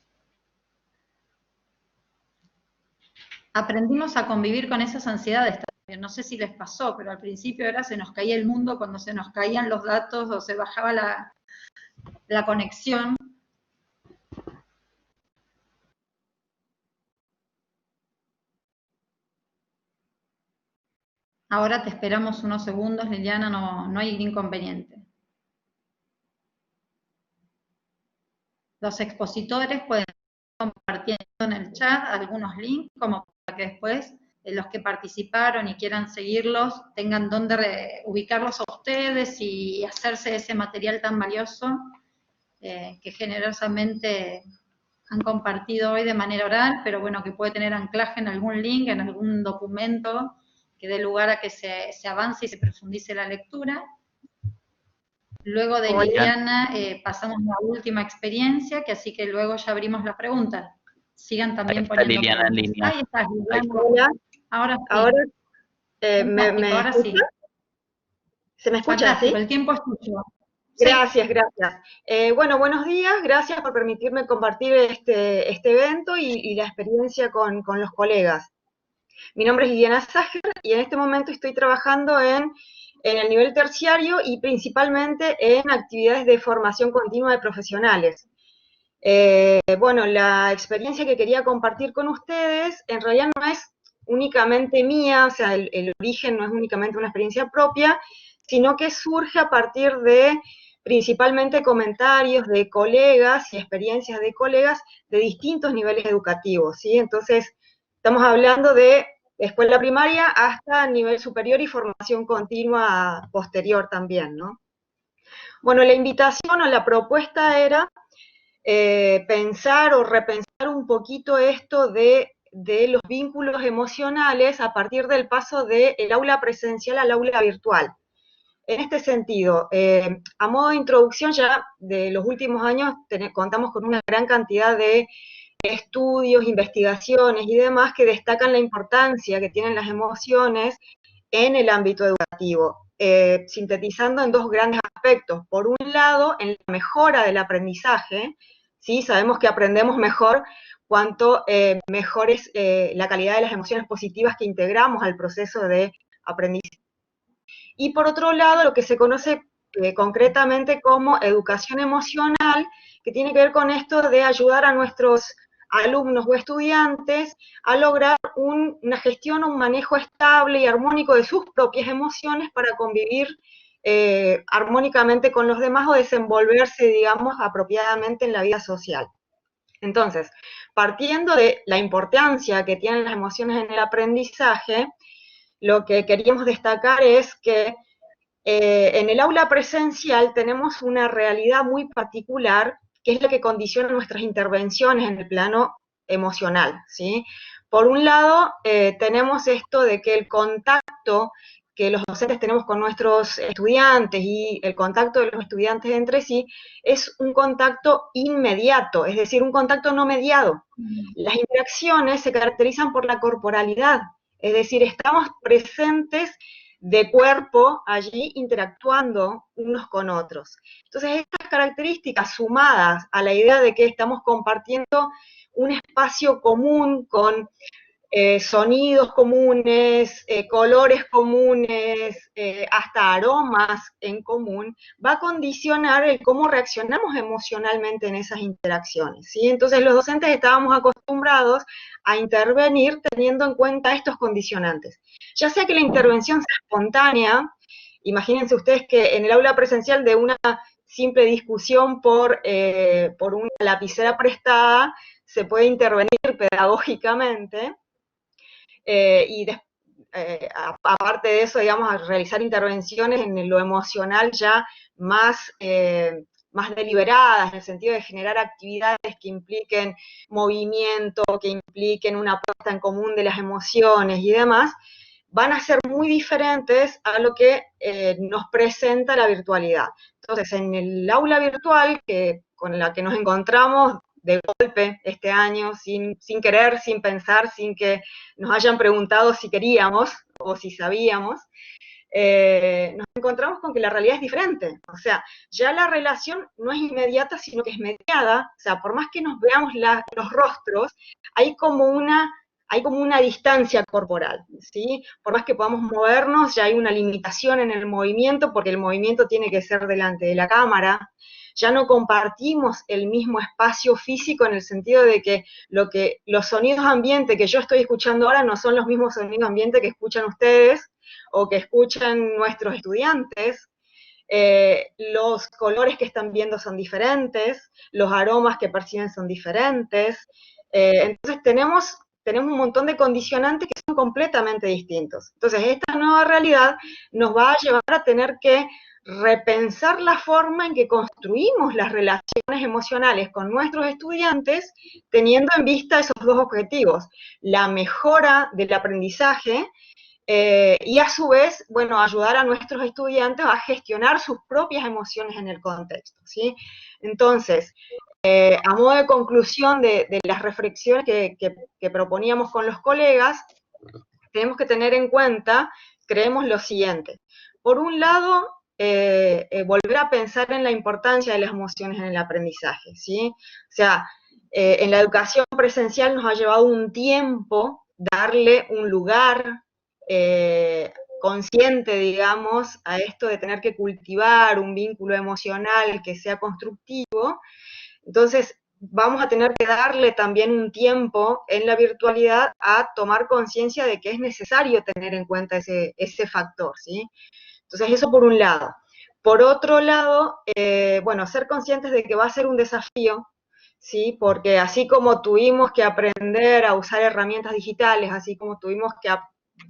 Aprendimos a convivir con esas ansiedades también. No sé si les pasó, pero al principio se nos caía el mundo cuando se nos caían los datos o se bajaba la conexión. Ahora te esperamos unos segundos, Liliana, no hay inconveniente. Los expositores pueden compartir en el chat algunos links, como para que después los que participaron y quieran seguirlos tengan dónde ubicarlos a ustedes y hacerse ese material tan valioso que generosamente han compartido hoy de manera oral, pero bueno, que puede tener anclaje en algún link, en algún documento que dé lugar a que se avance y se profundice la lectura. Luego de Liliana pasamos a la última experiencia, que así que luego ya abrimos la pregunta. Sigan también poniendo Liliana en preguntas. línea. Ahí está, Liliana. Hola. Ahora sí. Ahora, ahora sí. ¿Se me escucha? Fantástico, ¿Sí? el tiempo es tuyo. Gracias, gracias. Bueno, buenos días, gracias por permitirme compartir este evento y la experiencia con los colegas. Mi nombre es Liliana Sager y en este momento estoy trabajando en el nivel terciario y principalmente en actividades de formación continua de profesionales. Bueno, la experiencia que quería compartir con ustedes en realidad no es únicamente mía, o sea, el origen no es únicamente una experiencia propia, sino que surge a partir de principalmente comentarios de colegas y experiencias de colegas de distintos niveles educativos, ¿sí? Entonces, estamos hablando de escuela primaria hasta nivel superior y formación continua posterior también, ¿no? Bueno, la invitación o la propuesta era pensar o repensar un poquito esto de los vínculos emocionales a partir del paso del aula presencial al aula virtual. En este sentido, a modo de introducción, ya de los últimos años contamos con una gran cantidad de estudios, investigaciones y demás que destacan la importancia que tienen las emociones en el ámbito educativo, sintetizando en dos grandes aspectos. Por un lado, en la mejora del aprendizaje, ¿sí? Sabemos que aprendemos mejor cuanto mejor es la calidad de las emociones positivas que integramos al proceso de aprendizaje. Y por otro lado, lo que se conoce concretamente como educación emocional, que tiene que ver con esto de ayudar a nuestros alumnos o estudiantes a lograr una gestión o un manejo estable y armónico de sus propias emociones para convivir armónicamente con los demás o desenvolverse, digamos, apropiadamente en la vida social. Entonces, partiendo de la importancia que tienen las emociones en el aprendizaje, lo que queríamos destacar es que en el aula presencial tenemos una realidad muy particular, que es la que condiciona nuestras intervenciones en el plano emocional, ¿sí? Por un lado, tenemos esto de que el contacto que los docentes tenemos con nuestros estudiantes y el contacto de los estudiantes entre sí es un contacto inmediato, es decir, un contacto no mediado. Las interacciones se caracterizan por la corporalidad, es decir, estamos presentes de cuerpo allí interactuando unos con otros. Entonces, estas características sumadas a la idea de que estamos compartiendo un espacio común con sonidos comunes, colores comunes, hasta aromas en común, va a condicionar el cómo reaccionamos emocionalmente en esas interacciones, ¿sí? Entonces los docentes estábamos acostumbrados a intervenir teniendo en cuenta estos condicionantes. Ya sea que la intervención sea espontánea, imagínense ustedes que en el aula presencial de una simple discusión por una lapicera prestada, se puede intervenir pedagógicamente, aparte de eso, digamos, a realizar intervenciones en lo emocional ya más deliberadas, en el sentido de generar actividades que impliquen movimiento, que impliquen una puesta en común de las emociones y demás, van a ser muy diferentes a lo que nos presenta la virtualidad. Entonces, en el aula virtual con la que nos encontramos de golpe este año, sin querer, sin pensar, sin que nos hayan preguntado si queríamos o si sabíamos, nos encontramos con que la realidad es diferente. O sea, ya la relación no es inmediata, sino que es mediada. O sea, por más que nos veamos los rostros, hay como una distancia corporal, ¿sí? Por más que podamos movernos, ya hay una limitación en el movimiento, porque el movimiento tiene que ser delante de la cámara. ya no compartimos el mismo espacio físico en el sentido de que los sonidos ambiente que yo estoy escuchando ahora no son los mismos sonidos ambiente que escuchan ustedes o que escuchan nuestros estudiantes. Los colores que están viendo son diferentes, los aromas que perciben son diferentes, entonces tenemos un montón de condicionantes que son completamente distintos. Entonces esta nueva realidad nos va a llevar a tener que repensar la forma en que construimos las relaciones emocionales con nuestros estudiantes, teniendo en vista esos dos objetivos, la mejora del aprendizaje y a su vez, bueno, ayudar a nuestros estudiantes a gestionar sus propias emociones en el contexto, ¿sí? Entonces, a modo de conclusión de las reflexiones que proponíamos con los colegas, tenemos que tener en cuenta, creemos lo siguiente. Por un lado, volver a pensar en la importancia de las emociones en el aprendizaje, ¿sí? O sea, en la educación presencial nos ha llevado un tiempo darle un lugar consciente, digamos, a esto de tener que cultivar un vínculo emocional que sea constructivo. Entonces, vamos a tener que darle también un tiempo en la virtualidad a tomar conciencia de que es necesario tener en cuenta ese factor, ¿sí? Entonces, eso por un lado. Por otro lado, bueno, ser conscientes de que va a ser un desafío, ¿sí? Porque así como tuvimos que aprender a usar herramientas digitales, así como tuvimos que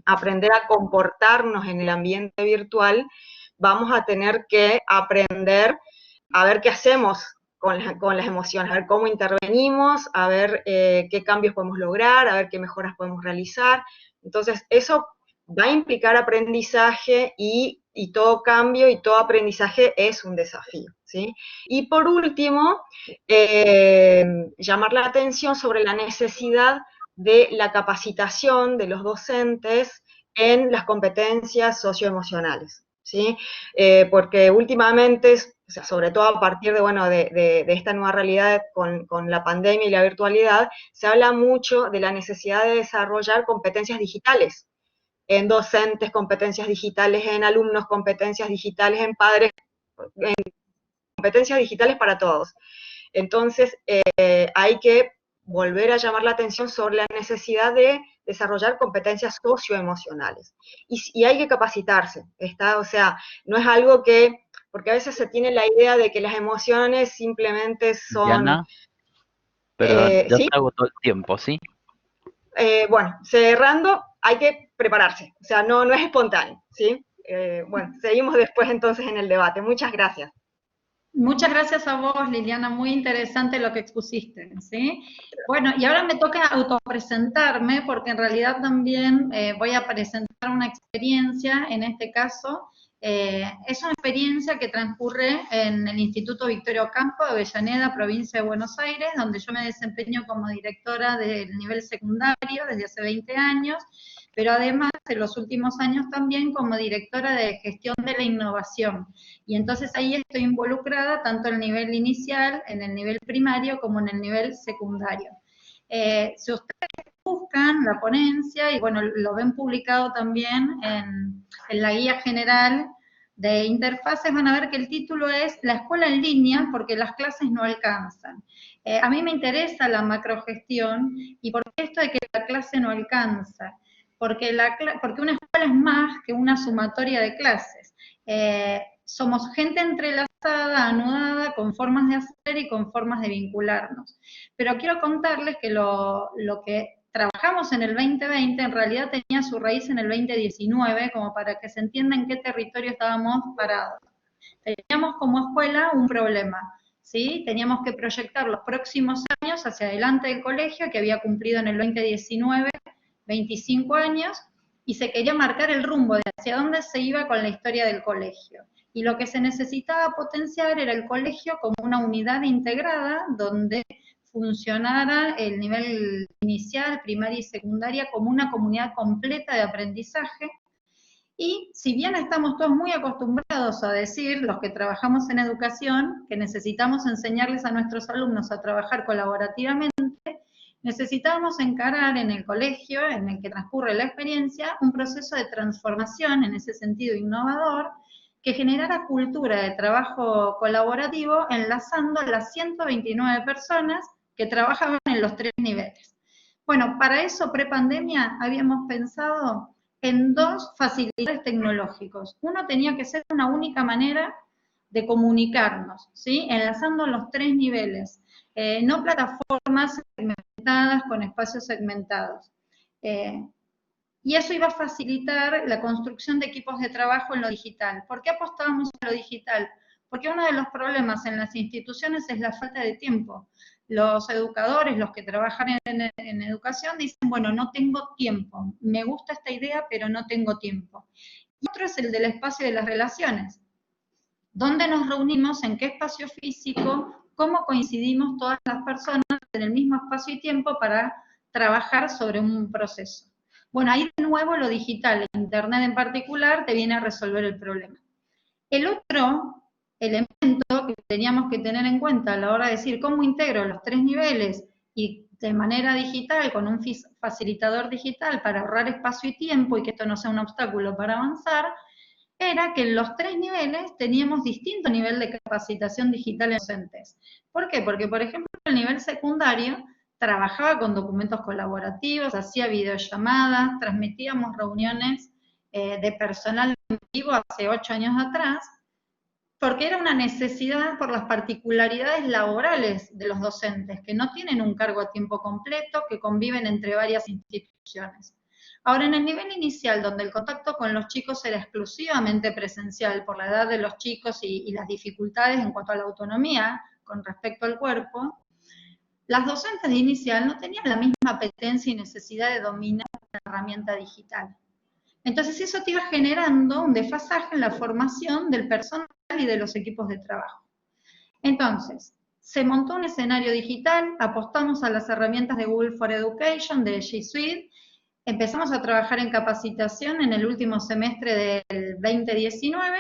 aprender a comportarnos en el ambiente virtual, vamos a tener que aprender a ver qué hacemos con las emociones, a ver cómo intervenimos, a ver qué cambios podemos lograr, a ver qué mejoras podemos realizar. Entonces, eso va a implicar aprendizaje y todo cambio y todo aprendizaje es un desafío, ¿sí? Y por último, llamar la atención sobre la necesidad de la capacitación de los docentes en las competencias socioemocionales, ¿sí? Porque últimamente, o sea, sobre todo a partir de, bueno, de esta nueva realidad con la pandemia y la virtualidad, se habla mucho de la necesidad de desarrollar competencias digitales en docentes, competencias digitales en alumnos, competencias digitales en padres, competencias digitales para todos. Entonces, hay que volver a llamar la atención sobre la necesidad de desarrollar competencias socioemocionales. Y hay que capacitarse, o sea, no es algo que, porque a veces se tiene la idea de que las emociones simplemente son... Diana, pero ya ¿sí? se agotó el tiempo, ¿sí? Bueno, cerrando, hay que prepararse, o sea, no es espontáneo, ¿sí? Bueno, seguimos después entonces en el debate. Muchas gracias. Muchas gracias a vos, Liliana, muy interesante lo que expusiste, ¿sí? Bueno, y ahora me toca autopresentarme, porque en realidad también voy a presentar una experiencia, en este caso, es una experiencia que transcurre en el Instituto Victorio Ocampo de Avellaneda, provincia de Buenos Aires, donde yo me desempeño como directora del nivel secundario desde hace 20 años, pero además en los últimos años también como directora de gestión de la innovación. Y entonces ahí estoy involucrada tanto en el nivel inicial, en el nivel primario, como en el nivel secundario. Si ustedes buscan la ponencia, y bueno, lo ven publicado también en la guía general de interfaces, van a ver que el título es La escuela en línea porque las clases no alcanzan. A mí me interesa la macrogestión, y por qué esto de que la clase no alcanza. Porque una escuela es más que una sumatoria de clases. Somos gente entrelazada, anudada, con formas de hacer y con formas de vincularnos. Pero quiero contarles que lo que trabajamos en el 2020 en realidad tenía su raíz en el 2019, como para que se entienda en qué territorio estábamos parados. Teníamos como escuela un problema, ¿sí? Teníamos que proyectar los próximos años hacia adelante del colegio, que había cumplido en el 2019 25 años, y se quería marcar el rumbo de hacia dónde se iba con la historia del colegio. Y lo que se necesitaba potenciar era el colegio como una unidad integrada donde funcionara el nivel inicial, primaria y secundaria como una comunidad completa de aprendizaje. Y si bien estamos todos muy acostumbrados a decir, los que trabajamos en educación, que necesitamos enseñarles a nuestros alumnos a trabajar colaborativamente, necesitábamos encarar en el colegio en el que transcurre la experiencia un proceso de transformación, en ese sentido innovador, que generara cultura de trabajo colaborativo enlazando a las 129 personas que trabajaban en los 3 niveles. Bueno, para eso, prepandemia, habíamos pensado en 2 facilitadores tecnológicos. Uno tenía que ser una única manera de comunicarnos, ¿sí? Enlazando los 3 niveles, no plataformas segmentadas con espacios segmentados. Y eso iba a facilitar la construcción de equipos de trabajo en lo digital. ¿Por qué apostábamos a lo digital? Porque uno de los problemas en las instituciones es la falta de tiempo. Los educadores, los que trabajan en educación, dicen, bueno, no tengo tiempo, me gusta esta idea, pero no tengo tiempo. Y otro es el del espacio de las relaciones. ¿Dónde nos reunimos? ¿En qué espacio físico? ¿Cómo coincidimos todas las personas en el mismo espacio y tiempo para trabajar sobre un proceso? Bueno, ahí de nuevo lo digital, Internet en particular, te viene a resolver el problema. El otro elemento que teníamos que tener en cuenta a la hora de decir cómo integro los 3 niveles y de manera digital, con un facilitador digital para ahorrar espacio y tiempo y que esto no sea un obstáculo para avanzar, era que en los 3 niveles teníamos distinto nivel de capacitación digital en docentes. ¿Por qué? Porque, por ejemplo, el nivel secundario trabajaba con documentos colaborativos, hacía videollamadas, transmitíamos reuniones de personal en vivo hace 8 años atrás, porque era una necesidad por las particularidades laborales de los docentes, que no tienen un cargo a tiempo completo, que conviven entre varias instituciones. Ahora, en el nivel inicial, donde el contacto con los chicos era exclusivamente presencial por la edad de los chicos y las dificultades en cuanto a la autonomía con respecto al cuerpo, las docentes de inicial no tenían la misma apetencia y necesidad de dominar la herramienta digital. Entonces eso te iba generando un desfasaje en la formación del personal y de los equipos de trabajo. Entonces, se montó un escenario digital, apostamos a las herramientas de Google for Education, de G Suite, empezamos a trabajar en capacitación en el último semestre del 2019,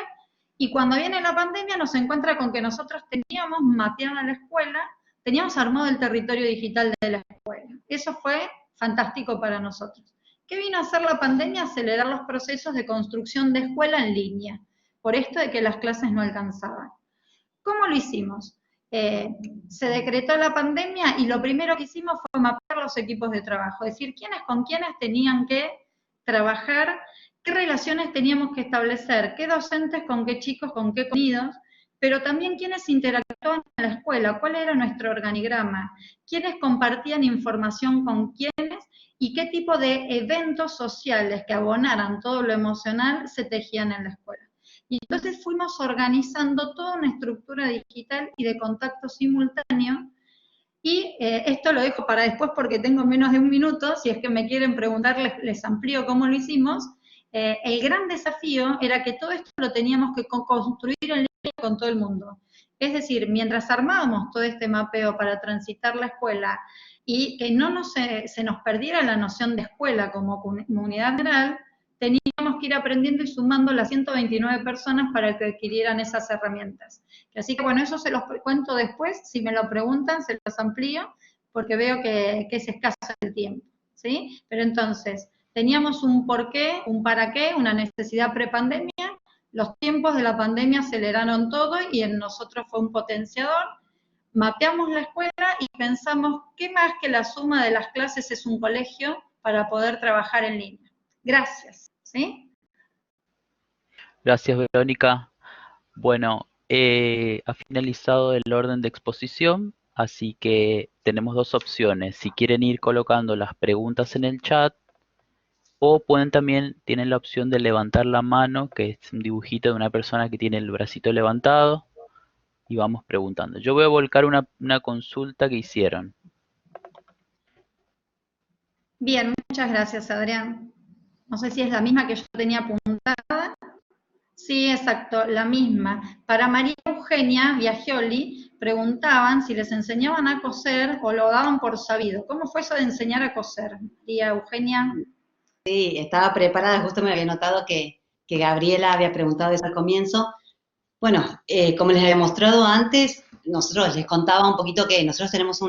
y cuando viene la pandemia nos encuentra con que nosotros teníamos mapeado la escuela, teníamos armado el territorio digital de la escuela. Eso fue fantástico para nosotros. ¿Qué vino a hacer la pandemia? Acelerar los procesos de construcción de escuela en línea, por esto de que las clases no alcanzaban. ¿Cómo lo hicimos? Se decretó la pandemia y lo primero que hicimos fue mapear los equipos de trabajo, es decir, quiénes con quiénes tenían que trabajar, qué relaciones teníamos que establecer, qué docentes con qué chicos, con qué contenidos, pero también quiénes interactuaban en la escuela, cuál era nuestro organigrama, quiénes compartían información con quiénes y qué tipo de eventos sociales que abonaran todo lo emocional se tejían en la escuela. Y entonces fuimos organizando toda una estructura digital y de contacto simultáneo, y esto lo dejo para después porque tengo menos de 1 minuto, si es que me quieren preguntar les amplío cómo lo hicimos. El gran desafío era que todo esto lo teníamos que construir en línea con todo el mundo. Es decir, mientras armábamos todo este mapeo para transitar la escuela y que no se nos perdiera la noción de escuela como comunidad general, teníamos que ir aprendiendo y sumando las 129 personas para que adquirieran esas herramientas. Así que bueno, eso se los cuento después, si me lo preguntan se los amplío, porque veo que es escaso el tiempo, ¿sí? Pero entonces, teníamos un porqué, un para qué, una necesidad prepandemia, los tiempos de la pandemia aceleraron todo y en nosotros fue un potenciador, mapeamos la escuela y pensamos qué más que la suma de las clases es un colegio para poder trabajar en línea. Gracias, ¿sí? Gracias, Verónica. Bueno, ha finalizado el orden de exposición, así que tenemos 2 opciones. Si quieren ir colocando las preguntas en el chat, o tienen la opción de levantar la mano, que es un dibujito de una persona que tiene el bracito levantado, y vamos preguntando. Yo voy a volcar una consulta que hicieron. Bien, muchas gracias, Adrián. No sé si es la misma que yo tenía apuntada. Sí, exacto, la misma. Para María Eugenia Viagioli, preguntaban si les enseñaban a coser o lo daban por sabido. ¿Cómo fue eso de enseñar a coser, María Eugenia? Sí, estaba preparada, justo me había notado que Gabriela había preguntado eso al comienzo. Bueno, como les había mostrado antes, nosotros les contaba un poquito que nosotros tenemos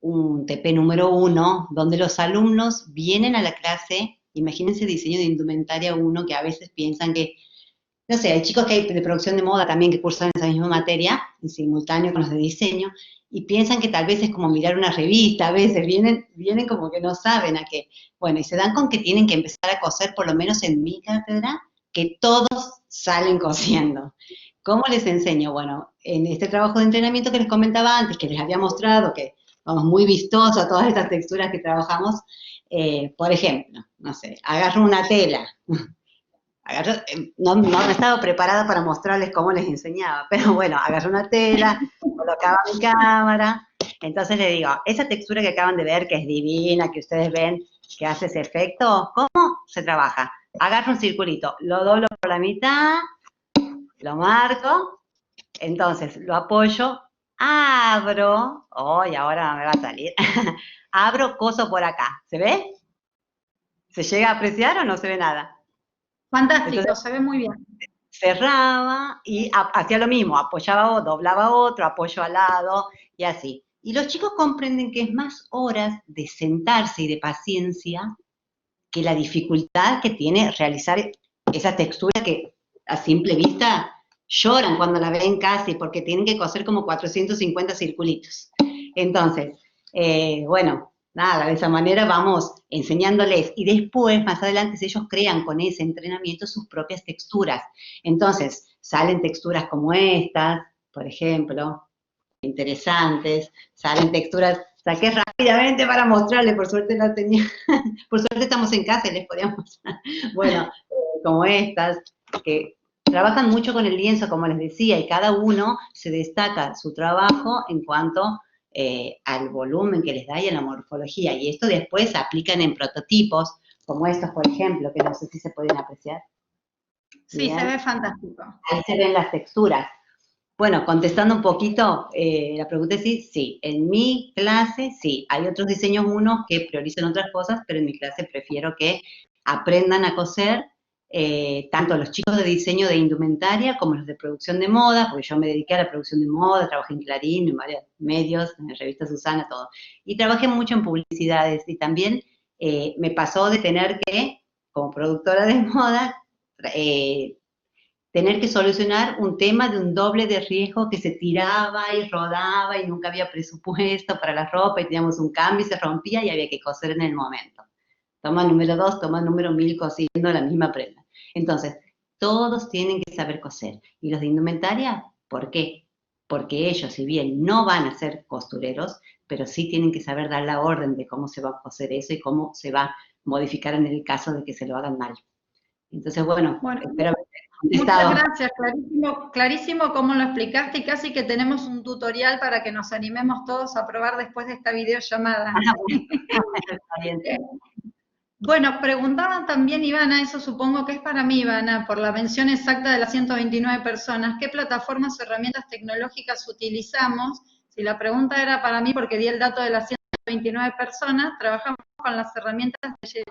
un TP número 1, donde los alumnos vienen a la clase Imagínense diseño de indumentaria 1, que a veces piensan que, no sé, hay chicos que hay de producción de moda también que cursan esa misma materia, en simultáneo con los de diseño, y piensan que tal vez es como mirar una revista, a veces vienen como que no saben a qué. Bueno, y se dan con que tienen que empezar a coser, por lo menos en mi cátedra, que todos salen cosiendo. ¿Cómo les enseño? Bueno, en este trabajo de entrenamiento que les comentaba antes, que les había mostrado, que vamos muy vistosos todas estas texturas que trabajamos, por ejemplo, no sé, agarro una tela, no estaba preparada para mostrarles cómo les enseñaba, pero bueno, agarré una tela, colocaba mi cámara, entonces le digo, esa textura que acaban de ver, que es divina, que ustedes ven que hace ese efecto, ¿cómo se trabaja? Agarro un circulito, lo doblo por la mitad, lo marco, entonces lo apoyo, abro, y ahora me va a salir, abro, coso por acá, ¿se ve? ¿Se llega a apreciar o no se ve nada? Fantástico, Entonces, se ve muy bien. cerraba y hacía lo mismo, apoyaba, doblaba otro, apoyo al lado y así. Y los chicos comprenden que es más horas de sentarse y de paciencia que la dificultad que tiene realizar esa textura que a simple vista lloran cuando la ven casi porque tienen que coser como 450 circulitos. Entonces, bueno, nada, de esa manera vamos enseñándoles y después, más adelante, si ellos crean con ese entrenamiento sus propias texturas. Entonces, salen texturas como estas, por ejemplo, interesantes, salen texturas, saqué rápidamente para mostrarles, por suerte no tenía, por suerte estamos en casa y les podíamos mostrar, bueno, como estas, que trabajan mucho con el lienzo, como les decía, y cada uno se destaca su trabajo en cuanto al volumen que les da y a la morfología, y esto después se aplican en prototipos, como estos, por ejemplo, que no sé si se pueden apreciar. Sí, bien. Se ve fantástico. Ahí se ven las texturas. Bueno, contestando un poquito, la pregunta es sí, en mi clase sí, hay otros diseños unos que priorizan otras cosas, pero en mi clase prefiero que aprendan a coser, tanto los chicos de diseño de indumentaria como los de producción de moda, porque yo me dediqué a la producción de moda, trabajé en Clarín, en varios medios, en la revista Susana, todo. Y trabajé mucho en publicidades y también me pasó de tener que, como productora de moda, tener que solucionar un tema de un doble de riesgo que se tiraba y rodaba y nunca había presupuesto para la ropa y teníamos un cambio y se rompía y había que coser en el momento. Toma número 2, toma número 1000 cosiendo la misma prenda. Entonces, todos tienen que saber coser. ¿Y los de indumentaria? ¿Por qué? Porque ellos, si bien no van a ser costureros, pero sí tienen que saber dar la orden de cómo se va a coser eso y cómo se va a modificar en el caso de que se lo hagan mal. Entonces, bueno espero haber contestado. Muchas gracias, clarísimo, clarísimo cómo lo explicaste y casi que tenemos un tutorial para que nos animemos todos a probar después de esta videollamada. Bueno, preguntaban también, Ivana, eso supongo que es para mí, Ivana, por la mención exacta de las 129 personas, ¿qué plataformas o herramientas tecnológicas utilizamos? Si la pregunta era para mí, porque di el dato de las 129 personas, trabajamos con las herramientas de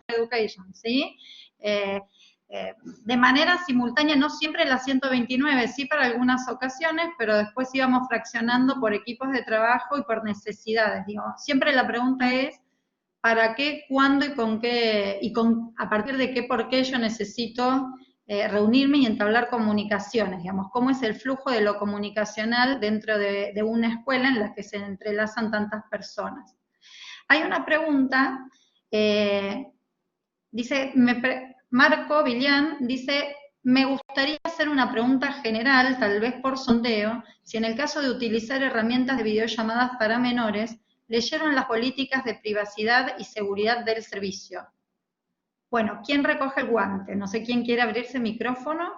Education, ¿sí? De manera simultánea, no siempre las 129, sí para algunas ocasiones, pero después íbamos fraccionando por equipos de trabajo y por necesidades. Digo, siempre la pregunta es, ¿para qué, cuándo y con qué, a partir de qué, por qué yo necesito reunirme y entablar comunicaciones? Digamos, ¿cómo es el flujo de lo comunicacional dentro de una escuela en la que se entrelazan tantas personas? Hay una pregunta, dice, Marco Villán dice, me gustaría hacer una pregunta general, tal vez por sondeo, si en el caso de utilizar herramientas de videollamadas para menores, leyeron las políticas de privacidad y seguridad del servicio. Bueno, ¿quién recoge el guante? No sé quién quiere abrirse el micrófono.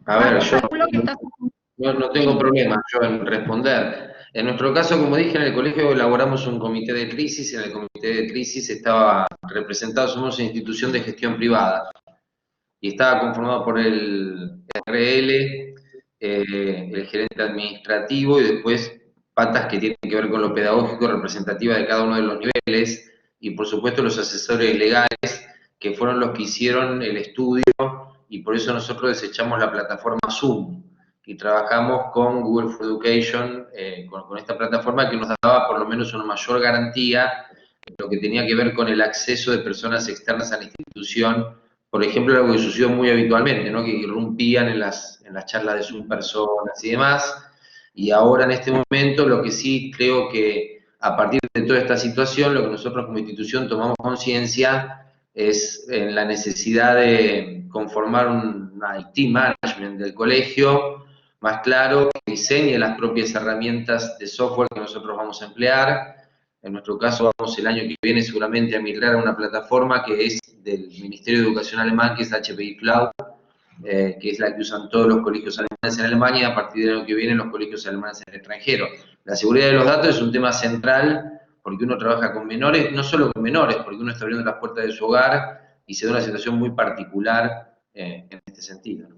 A ver, yo no tengo problema yo en responder. En nuestro caso, como dije, en el colegio elaboramos un comité de crisis. En el comité de crisis estaba representado, somos una institución de gestión privada, y estaba conformado por el RL, el gerente administrativo y después patas que tienen que ver con lo pedagógico, representativa de cada uno de los niveles, y por supuesto los asesores legales, que fueron los que hicieron el estudio, y por eso nosotros desechamos la plataforma Zoom. y trabajamos con Google for Education, con esta plataforma que nos daba por lo menos una mayor garantía en lo que tenía que ver con el acceso de personas externas a la institución. Por ejemplo, algo que sucedió muy habitualmente, ¿no? Que irrumpían en las charlas de Zoom personas y demás. Y ahora en este momento lo que sí creo que a partir de toda esta situación, lo que nosotros como institución tomamos conciencia es en la necesidad de conformar un IT management del colegio más claro, que diseñe las propias herramientas de software que nosotros vamos a emplear. En nuestro caso vamos el año que viene seguramente a migrar a una plataforma que es del Ministerio de Educación alemán, que es HPI Cloud, que es la que usan todos los colegios alemanes en Alemania, y a partir del año que viene los colegios alemanes en el extranjero. La seguridad de los datos es un tema central porque uno trabaja con menores, no solo con menores, porque uno está abriendo las puertas de su hogar y se da una situación muy particular en este sentido.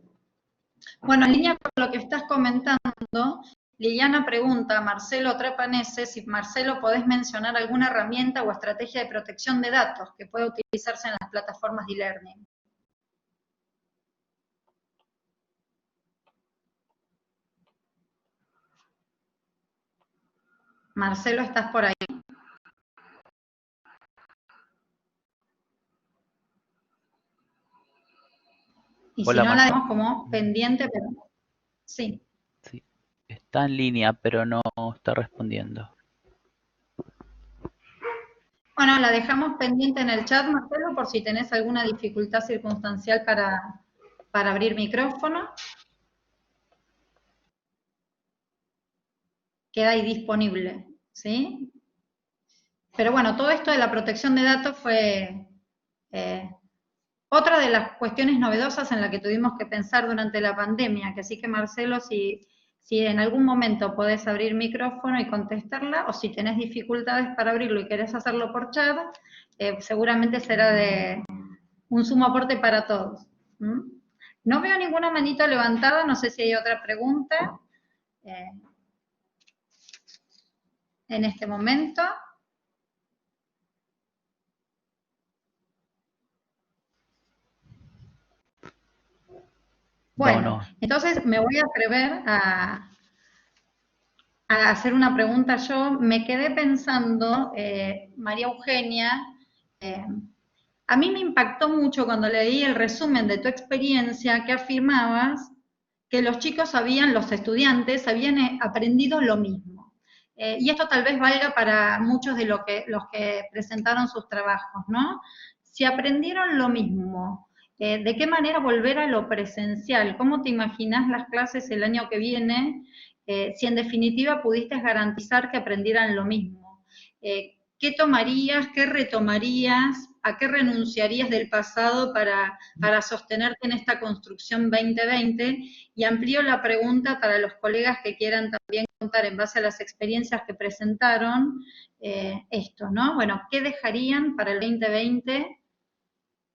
Bueno, en línea con lo que estás comentando, Liliana pregunta a Marcelo Trepanese si Marcelo podés mencionar alguna herramienta o estrategia de protección de datos que pueda utilizarse en las plataformas de e-learning. Marcelo, ¿estás por ahí? Y Hola, si no, la Marcelo. dejamos como pendiente, pero sí. Sí, está en línea, pero no está respondiendo. Bueno, la dejamos pendiente en el chat, Marcelo, por si tenés alguna dificultad circunstancial para abrir micrófono. Queda ahí disponible, ¿sí? Pero bueno, todo esto de la protección de datos fue otra de las cuestiones novedosas en la que tuvimos que pensar durante la pandemia, que así que Marcelo, si en algún momento podés abrir micrófono y contestarla, o si tenés dificultades para abrirlo y querés hacerlo por chat, seguramente será de un sumo aporte para todos. No veo ninguna manito levantada, no sé si hay otra pregunta en este momento. Bueno, entonces me voy a atrever a hacer una pregunta yo. Me quedé pensando, María Eugenia, a mí me impactó mucho cuando leí el resumen de tu experiencia que afirmabas que los estudiantes habían aprendido lo mismo. Y esto tal vez valga para muchos de los que presentaron sus trabajos, ¿no? Si aprendieron lo mismo, ¿de qué manera volver a lo presencial? ¿Cómo te imaginas las clases el año que viene? Si en definitiva pudiste garantizar que aprendieran lo mismo. ¿Qué tomarías, qué retomarías, a qué renunciarías del pasado para sostenerte en esta construcción 2020? Y amplío la pregunta para los colegas que quieran también contar en base a las experiencias que presentaron esto, ¿no? Bueno, ¿qué dejarían para el 2020?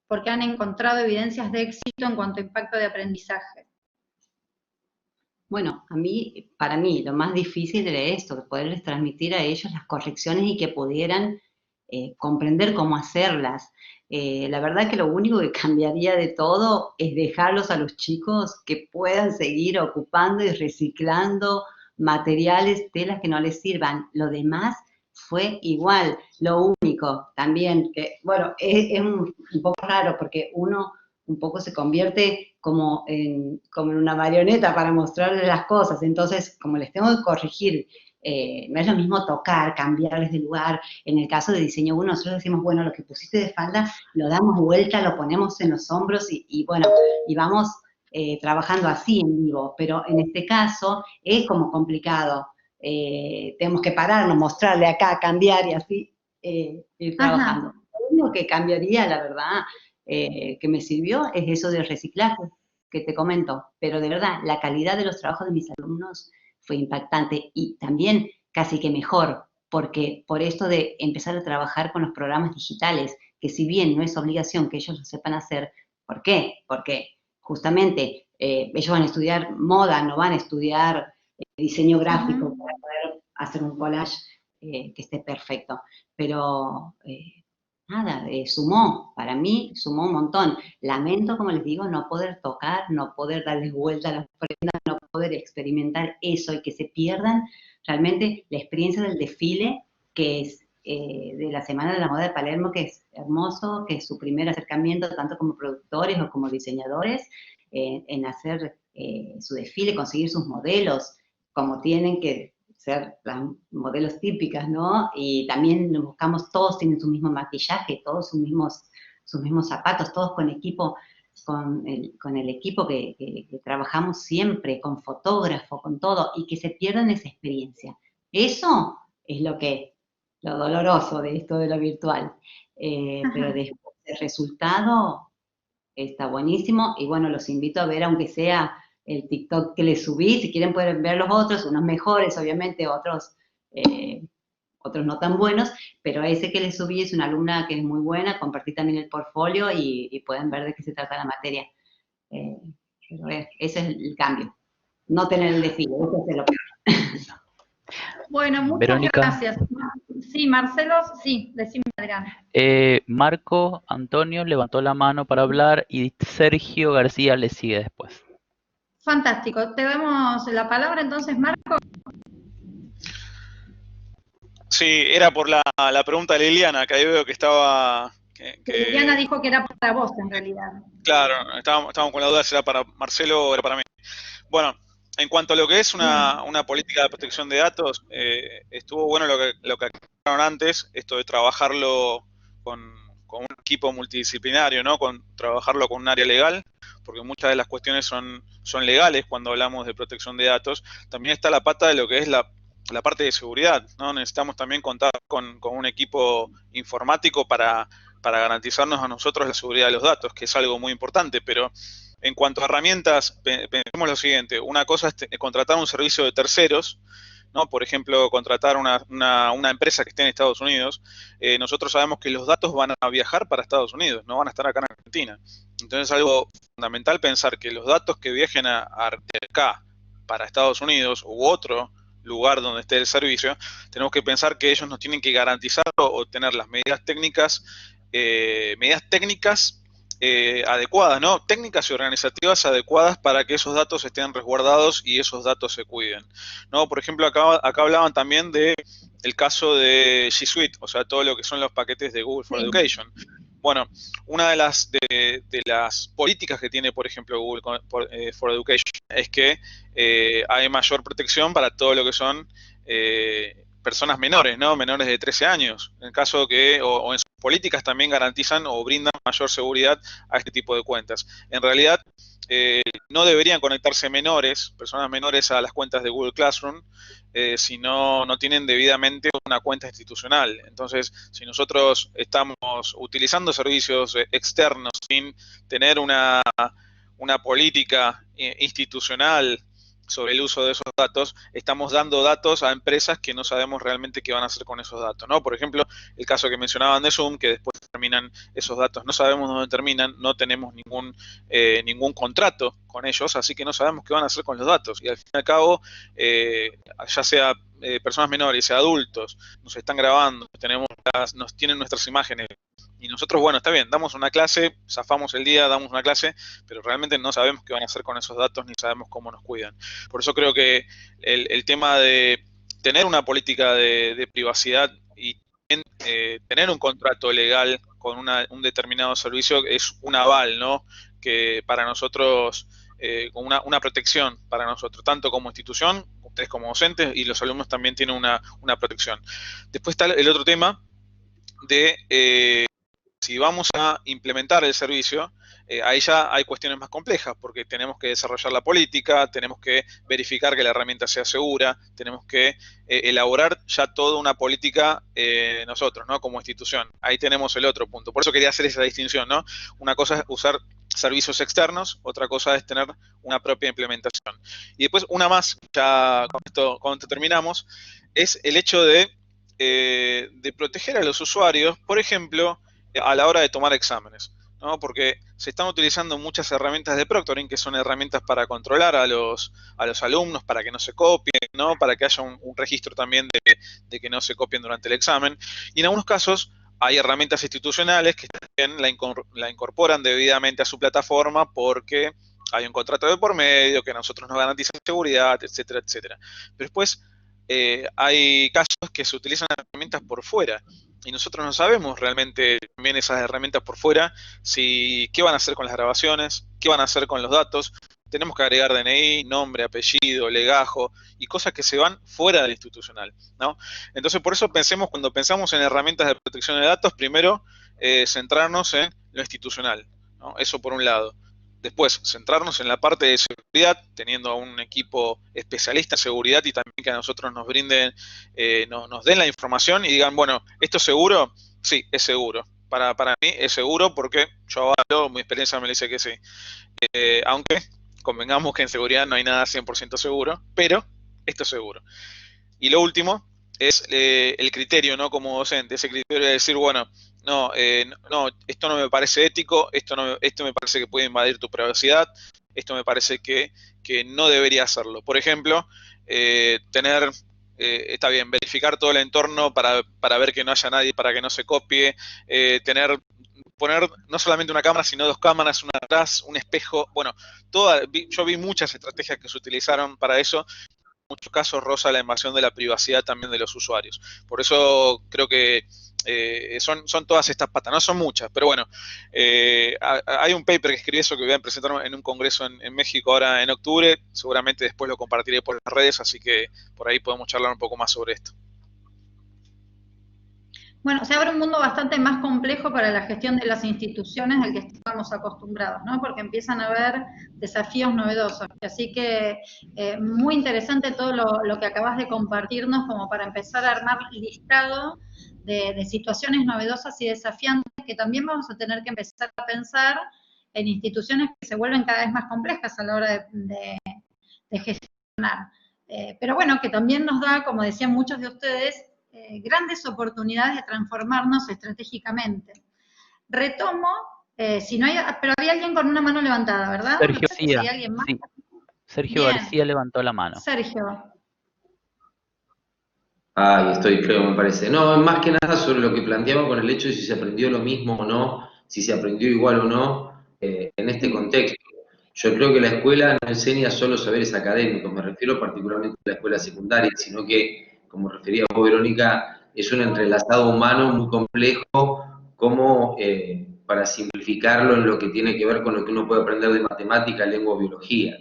Porque han encontrado evidencias de éxito en cuanto a impacto de aprendizaje. Bueno, para mí, lo más difícil era esto, de poderles transmitir a ellos las correcciones y que pudieran comprender cómo hacerlas. La verdad que lo único que cambiaría de todo es dejarlos a los chicos que puedan seguir ocupando y reciclando materiales, telas que no les sirvan. Lo demás fue igual. Lo único también, que bueno, es un poco raro porque uno un poco se convierte como en una marioneta para mostrarles las cosas. Entonces, como les tengo que corregir, no es lo mismo tocar, cambiarles de lugar. En el caso de diseño 1, nosotros decimos, bueno, lo que pusiste de falda, lo damos vuelta, lo ponemos en los hombros y bueno, y vamos trabajando así en vivo. Pero en este caso es como complicado. Tenemos que pararnos, mostrarle acá, cambiar y así ir trabajando. Lo único que cambiaría, la verdad, que me sirvió es eso del reciclaje que te comento, pero de verdad la calidad de los trabajos de mis alumnos fue impactante y también casi que mejor, porque por esto de empezar a trabajar con los programas digitales, que si bien no es obligación que ellos lo sepan hacer, ¿por qué? Porque justamente ellos van a estudiar moda, no van a estudiar diseño gráfico para poder hacer un collage que esté perfecto, pero nada, sumó, para mí sumó un montón. Lamento, como les digo, no poder tocar, no poder darles vuelta a las prendas, no poder experimentar eso y que se pierdan realmente la experiencia del desfile, que es de la Semana de la Moda de Palermo, que es hermoso, que es su primer acercamiento tanto como productores o como diseñadores en hacer su desfile, conseguir sus modelos, como tienen que ser las modelos típicas, ¿no? Y también nos buscamos, todos tienen su mismo maquillaje, todos sus mismos zapatos, todos con equipo, con el equipo que trabajamos siempre, con fotógrafo, con todo, y que se pierdan esa experiencia. Eso es lo doloroso de esto de lo virtual. Pero después el resultado está buenísimo, y bueno, los invito a ver, aunque sea el TikTok que les subí, si quieren pueden ver los otros, unos mejores, obviamente, otros no tan buenos, pero ese que les subí es una alumna que es muy buena, compartí también el portfolio y pueden ver de qué se trata la materia. Pero ese es el cambio, no tener el desfile, eso es lo peor. Bueno, muchas Verónica. gracias. Sí, Marcelo, sí, decime, Adriana. Marco Antonio levantó la mano para hablar y Sergio García le sigue después. Fantástico. Te damos la palabra entonces, Marco. Sí, era por la pregunta de Liliana, que ahí veo que estaba... Liliana dijo que era para vos, en realidad. Claro, estábamos con la duda si era para Marcelo o era para mí. Bueno, en cuanto a lo que es una política de protección de datos, estuvo bueno lo que aclararon antes, esto de trabajarlo con un equipo multidisciplinario, ¿no? Trabajarlo con un área legal, porque muchas de las cuestiones son legales cuando hablamos de protección de datos. También está la pata de lo que es la parte de seguridad, ¿no? Necesitamos también contar con un equipo informático para garantizarnos a nosotros la seguridad de los datos, que es algo muy importante, pero en cuanto a herramientas, pensemos lo siguiente: una cosa es contratar un servicio de terceros, ¿no? Por ejemplo, contratar una empresa que esté en Estados Unidos. Nosotros sabemos que los datos van a viajar para Estados Unidos, no van a estar acá en Argentina. Entonces es algo fundamental pensar que los datos que viajen de acá para Estados Unidos u otro lugar donde esté el servicio, tenemos que pensar que ellos nos tienen que garantizar o tener las medidas técnicas adecuadas, ¿no? Técnicas y organizativas adecuadas para que esos datos estén resguardados y esos datos se cuiden, ¿no? Por ejemplo, acá hablaban también de el caso de G Suite, o sea, todo lo que son los paquetes de Google for Education. Bueno, una de las políticas que tiene, por ejemplo, Google for Education es que hay mayor protección para todo lo que son personas menores, ¿no? Menores de 13 años. En el caso que, o en sus políticas también garantizan o brindan mayor seguridad a este tipo de cuentas. En realidad, no deberían conectarse personas menores a las cuentas de Google Classroom, si no tienen debidamente una cuenta institucional. Entonces, si nosotros estamos utilizando servicios externos sin tener una política institucional sobre el uso de esos datos, estamos dando datos a empresas que no sabemos realmente qué van a hacer con esos datos, ¿no? Por ejemplo, el caso que mencionaban de Zoom, que después terminan esos datos, no sabemos dónde terminan, no tenemos ningún contrato con ellos, así que no sabemos qué van a hacer con los datos. Y al fin y al cabo, ya sea personas menores, sea adultos, nos están grabando, nos tienen nuestras imágenes. Y nosotros, bueno, está bien, damos una clase, zafamos el día, damos una clase, pero realmente no sabemos qué van a hacer con esos datos ni sabemos cómo nos cuidan. Por eso creo que el tema de tener una política de privacidad y tener un contrato legal con un determinado servicio es un aval, ¿no? Que para nosotros, con una protección para nosotros, tanto como institución, ustedes como docentes, y los alumnos también tienen una protección. Después está el otro tema de si vamos a implementar el servicio, ahí ya hay cuestiones más complejas, porque tenemos que desarrollar la política, tenemos que verificar que la herramienta sea segura, tenemos que elaborar ya toda una política nosotros, ¿no? Como institución. Ahí tenemos el otro punto. Por eso quería hacer esa distinción, ¿no? Una cosa es usar servicios externos, otra cosa es tener una propia implementación. Y después una más, ya con esto terminamos, es el hecho de proteger a los usuarios, por ejemplo, a la hora de tomar exámenes, ¿no? Porque se están utilizando muchas herramientas de proctoring, que son herramientas para controlar a los alumnos, para que no se copien, ¿no? Para que haya un registro también de que no se copien durante el examen. Y en algunos casos hay herramientas institucionales que también la incorporan debidamente a su plataforma porque hay un contrato de por medio que a nosotros nos garantiza seguridad, etcétera, etcétera. Pero después hay casos que se utilizan herramientas por fuera y nosotros no sabemos realmente también esas herramientas por fuera, qué van a hacer con las grabaciones, qué van a hacer con los datos. Tenemos que agregar DNI, nombre, apellido, legajo y cosas que se van fuera del institucional, ¿no? Entonces, por eso cuando pensamos en herramientas de protección de datos, primero centrarnos en lo institucional, ¿no? Eso por un lado. Después, centrarnos en la parte de seguridad, teniendo a un equipo especialista en seguridad y también que a nosotros nos brinden, nos den la información y digan, bueno, ¿esto es seguro? Sí, es seguro. Para mí es seguro porque yo avalo, mi experiencia me dice que sí. Aunque convengamos que en seguridad no hay nada 100% seguro, pero esto es seguro. Y lo último es el criterio, ¿no? Como docente, ese criterio de decir, bueno, no, esto no me parece ético, esto me parece que puede invadir tu privacidad, esto me parece que no debería hacerlo. Por ejemplo, está bien, verificar todo el entorno para ver que no haya nadie, para que no se copie, poner no solamente una cámara, sino 2 cámaras, una atrás, un espejo. Bueno, yo vi muchas estrategias que se utilizaron para eso. En muchos casos roza la invasión de la privacidad también de los usuarios. Por eso creo que son todas estas patas, no son muchas, pero bueno, hay un paper que escribí eso que voy a presentar en un congreso en México ahora en octubre, seguramente después lo compartiré por las redes, así que por ahí podemos charlar un poco más sobre esto. Bueno, se abre un mundo bastante más complejo para la gestión de las instituciones del que estamos acostumbrados, ¿no? Porque empiezan a haber desafíos novedosos. Así que muy interesante todo lo que acabas de compartirnos como para empezar a armar listado de situaciones novedosas y desafiantes que también vamos a tener que empezar a pensar en instituciones que se vuelven cada vez más complejas a la hora de gestionar. Pero bueno, que también nos da, como decían muchos de ustedes, grandes oportunidades de transformarnos estratégicamente. Retomo, pero había alguien con una mano levantada, ¿verdad? Sergio No sé si hay alguien más. Sí. Sergio García levantó la mano. Sergio. Ahí estoy, creo, me parece. No, más que nada sobre lo que planteamos con el hecho de si se aprendió lo mismo o no, si se aprendió igual o no, en este contexto. Yo creo que la escuela no enseña solo saberes académicos, me refiero particularmente a la escuela secundaria, sino que, como refería vos, Verónica, es un entrelazado humano muy complejo, como para simplificarlo en lo que tiene que ver con lo que uno puede aprender de matemática, lengua o biología.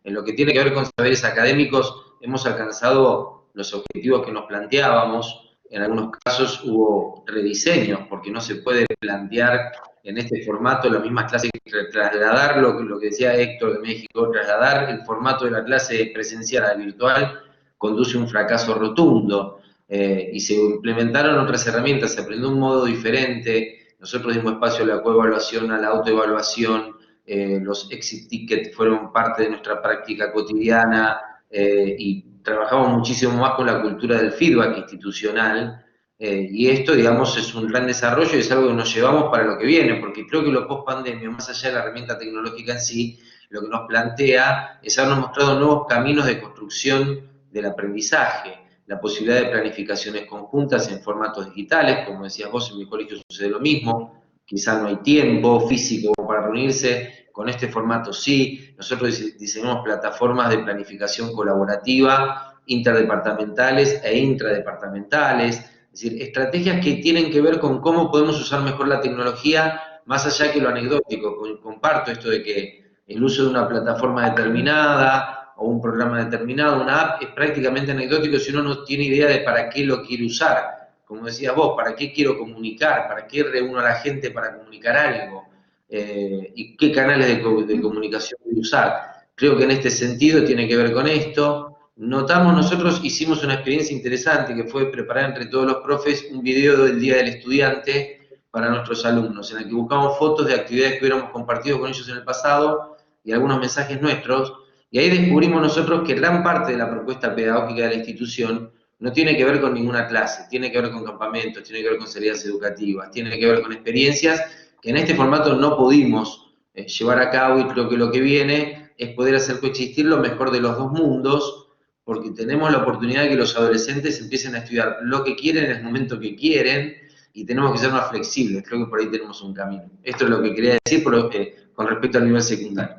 En lo que tiene que ver con saberes académicos, hemos alcanzado los objetivos que nos planteábamos. En algunos casos hubo rediseños, porque no se puede plantear en este formato las mismas clases, trasladar lo que decía Héctor de México, trasladar el formato de la clase presencial a virtual, conduce a un fracaso rotundo. Y se implementaron otras herramientas, se aprendió un modo diferente. Nosotros dimos espacio a la coevaluación, a la autoevaluación, los exit tickets fueron parte de nuestra práctica cotidiana y trabajamos muchísimo más con la cultura del feedback institucional. Y esto, digamos, es un gran desarrollo y es algo que nos llevamos para lo que viene, porque creo que lo post-pandemia, más allá de la herramienta tecnológica en sí, lo que nos plantea es habernos mostrado nuevos caminos de construcción del aprendizaje, la posibilidad de planificaciones conjuntas en formatos digitales, como decías vos, en mi colegio sucede lo mismo, quizá no hay tiempo físico para reunirse, con este formato sí. Nosotros diseñamos plataformas de planificación colaborativa, interdepartamentales e intradepartamentales, es decir, estrategias que tienen que ver con cómo podemos usar mejor la tecnología, más allá que lo anecdótico. Comparto esto de que el uso de una plataforma determinada o un programa determinado, una app, es prácticamente anecdótico si uno no tiene idea de para qué lo quiere usar. Como decías vos, ¿para qué quiero comunicar? ¿Para qué reúno a la gente para comunicar algo? ¿Y qué canales de comunicación voy a usar? Creo que en este sentido tiene que ver con esto. Nosotros hicimos una experiencia interesante que fue preparar entre todos los profes un video del Día del Estudiante para nuestros alumnos, en el que buscamos fotos de actividades que hubiéramos compartido con ellos en el pasado y algunos mensajes nuestros. Y ahí descubrimos nosotros que gran parte de la propuesta pedagógica de la institución no tiene que ver con ninguna clase, tiene que ver con campamentos, tiene que ver con salidas educativas, tiene que ver con experiencias que en este formato no pudimos llevar a cabo, y creo que lo que viene es poder hacer coexistir lo mejor de los dos mundos, porque tenemos la oportunidad de que los adolescentes empiecen a estudiar lo que quieren en el momento que quieren, y tenemos que ser más flexibles. Creo que por ahí tenemos un camino. Esto es lo que quería decir con respecto al nivel secundario.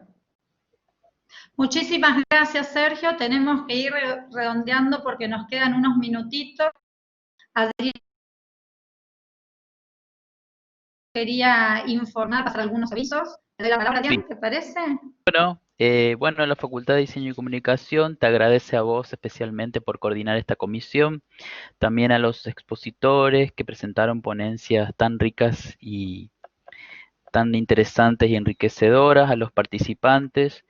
Muchísimas gracias, Sergio. Tenemos que ir redondeando porque nos quedan unos minutitos. Adrián quería informar, pasar algunos avisos. Te doy la palabra, Adrián, Sí. ¿te parece? Bueno, la Facultad de Diseño y Comunicación te agradece a vos especialmente por coordinar esta comisión, también a los expositores que presentaron ponencias tan ricas y tan interesantes y enriquecedoras, a los participantes,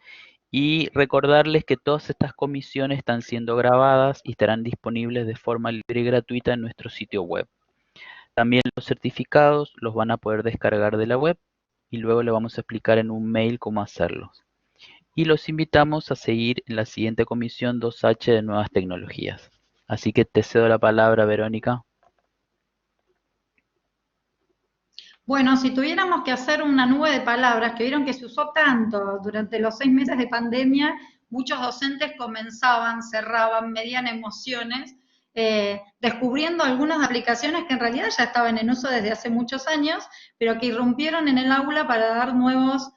y recordarles que todas estas comisiones están siendo grabadas y estarán disponibles de forma libre y gratuita en nuestro sitio web. También los certificados los van a poder descargar de la web y luego le vamos a explicar en un mail cómo hacerlos. Y los invitamos a seguir en la siguiente comisión 2H de Nuevas Tecnologías. Así que te cedo la palabra, Verónica. Bueno, si tuviéramos que hacer una nube de palabras, que vieron que se usó tanto durante los 6 meses de pandemia, muchos docentes comenzaban, cerraban, medían emociones, descubriendo algunas aplicaciones que en realidad ya estaban en uso desde hace muchos años, pero que irrumpieron en el aula para dar nuevos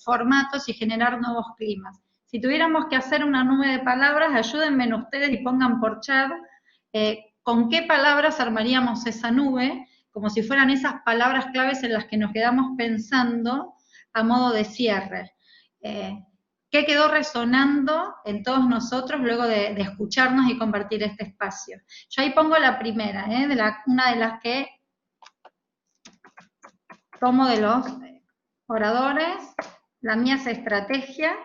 formatos y generar nuevos climas. Si tuviéramos que hacer una nube de palabras, ayúdenme ustedes y pongan por chat con qué palabras armaríamos esa nube, como si fueran esas palabras claves en las que nos quedamos pensando a modo de cierre. ¿Qué quedó resonando en todos nosotros luego de escucharnos y compartir este espacio? Yo ahí pongo la primera, una de las que tomo de los oradores. La mía es estrategia,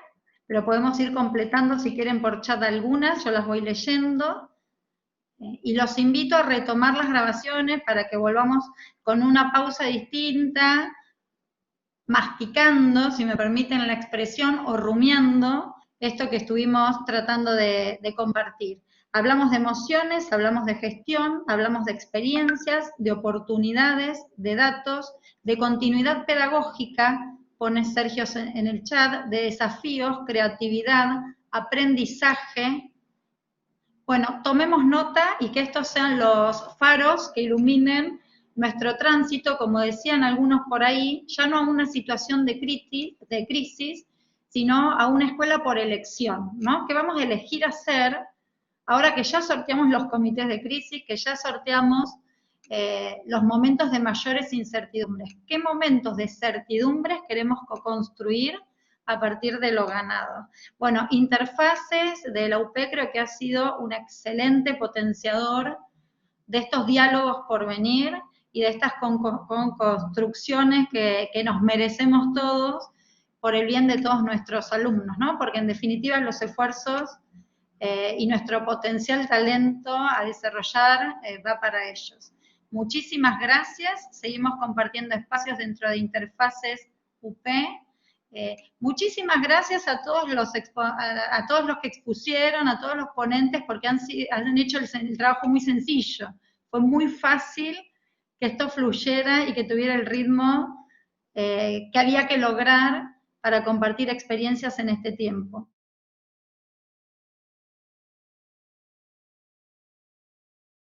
pero podemos ir completando si quieren por chat algunas, yo las voy leyendo. Y los invito a retomar las grabaciones para que volvamos con una pausa distinta, masticando, si me permiten la expresión, o rumiando esto que estuvimos tratando de compartir. Hablamos de emociones, hablamos de gestión, hablamos de experiencias, de oportunidades, de datos, de continuidad pedagógica, pone Sergio en el chat, de desafíos, creatividad, aprendizaje. Bueno, tomemos nota y que estos sean los faros que iluminen nuestro tránsito, como decían algunos por ahí, ya no a una situación de crisis, sino a una escuela por elección, ¿no? ¿Qué vamos a elegir hacer ahora que ya sorteamos los comités de crisis, que ya sorteamos los momentos de mayores incertidumbres? ¿Qué momentos de certidumbres queremos co-construir a partir de lo ganado? Bueno, Interfaces de la UP creo que ha sido un excelente potenciador de estos diálogos por venir y de estas construcciones que nos merecemos todos por el bien de todos nuestros alumnos, ¿no? Porque en definitiva los esfuerzos y nuestro potencial talento a desarrollar va para ellos. Muchísimas gracias, seguimos compartiendo espacios dentro de Interfaces UP. Muchísimas gracias a todos los que expusieron, a todos los ponentes, porque han hecho el trabajo muy sencillo. Fue muy fácil que esto fluyera y que tuviera el ritmo que había que lograr para compartir experiencias en este tiempo.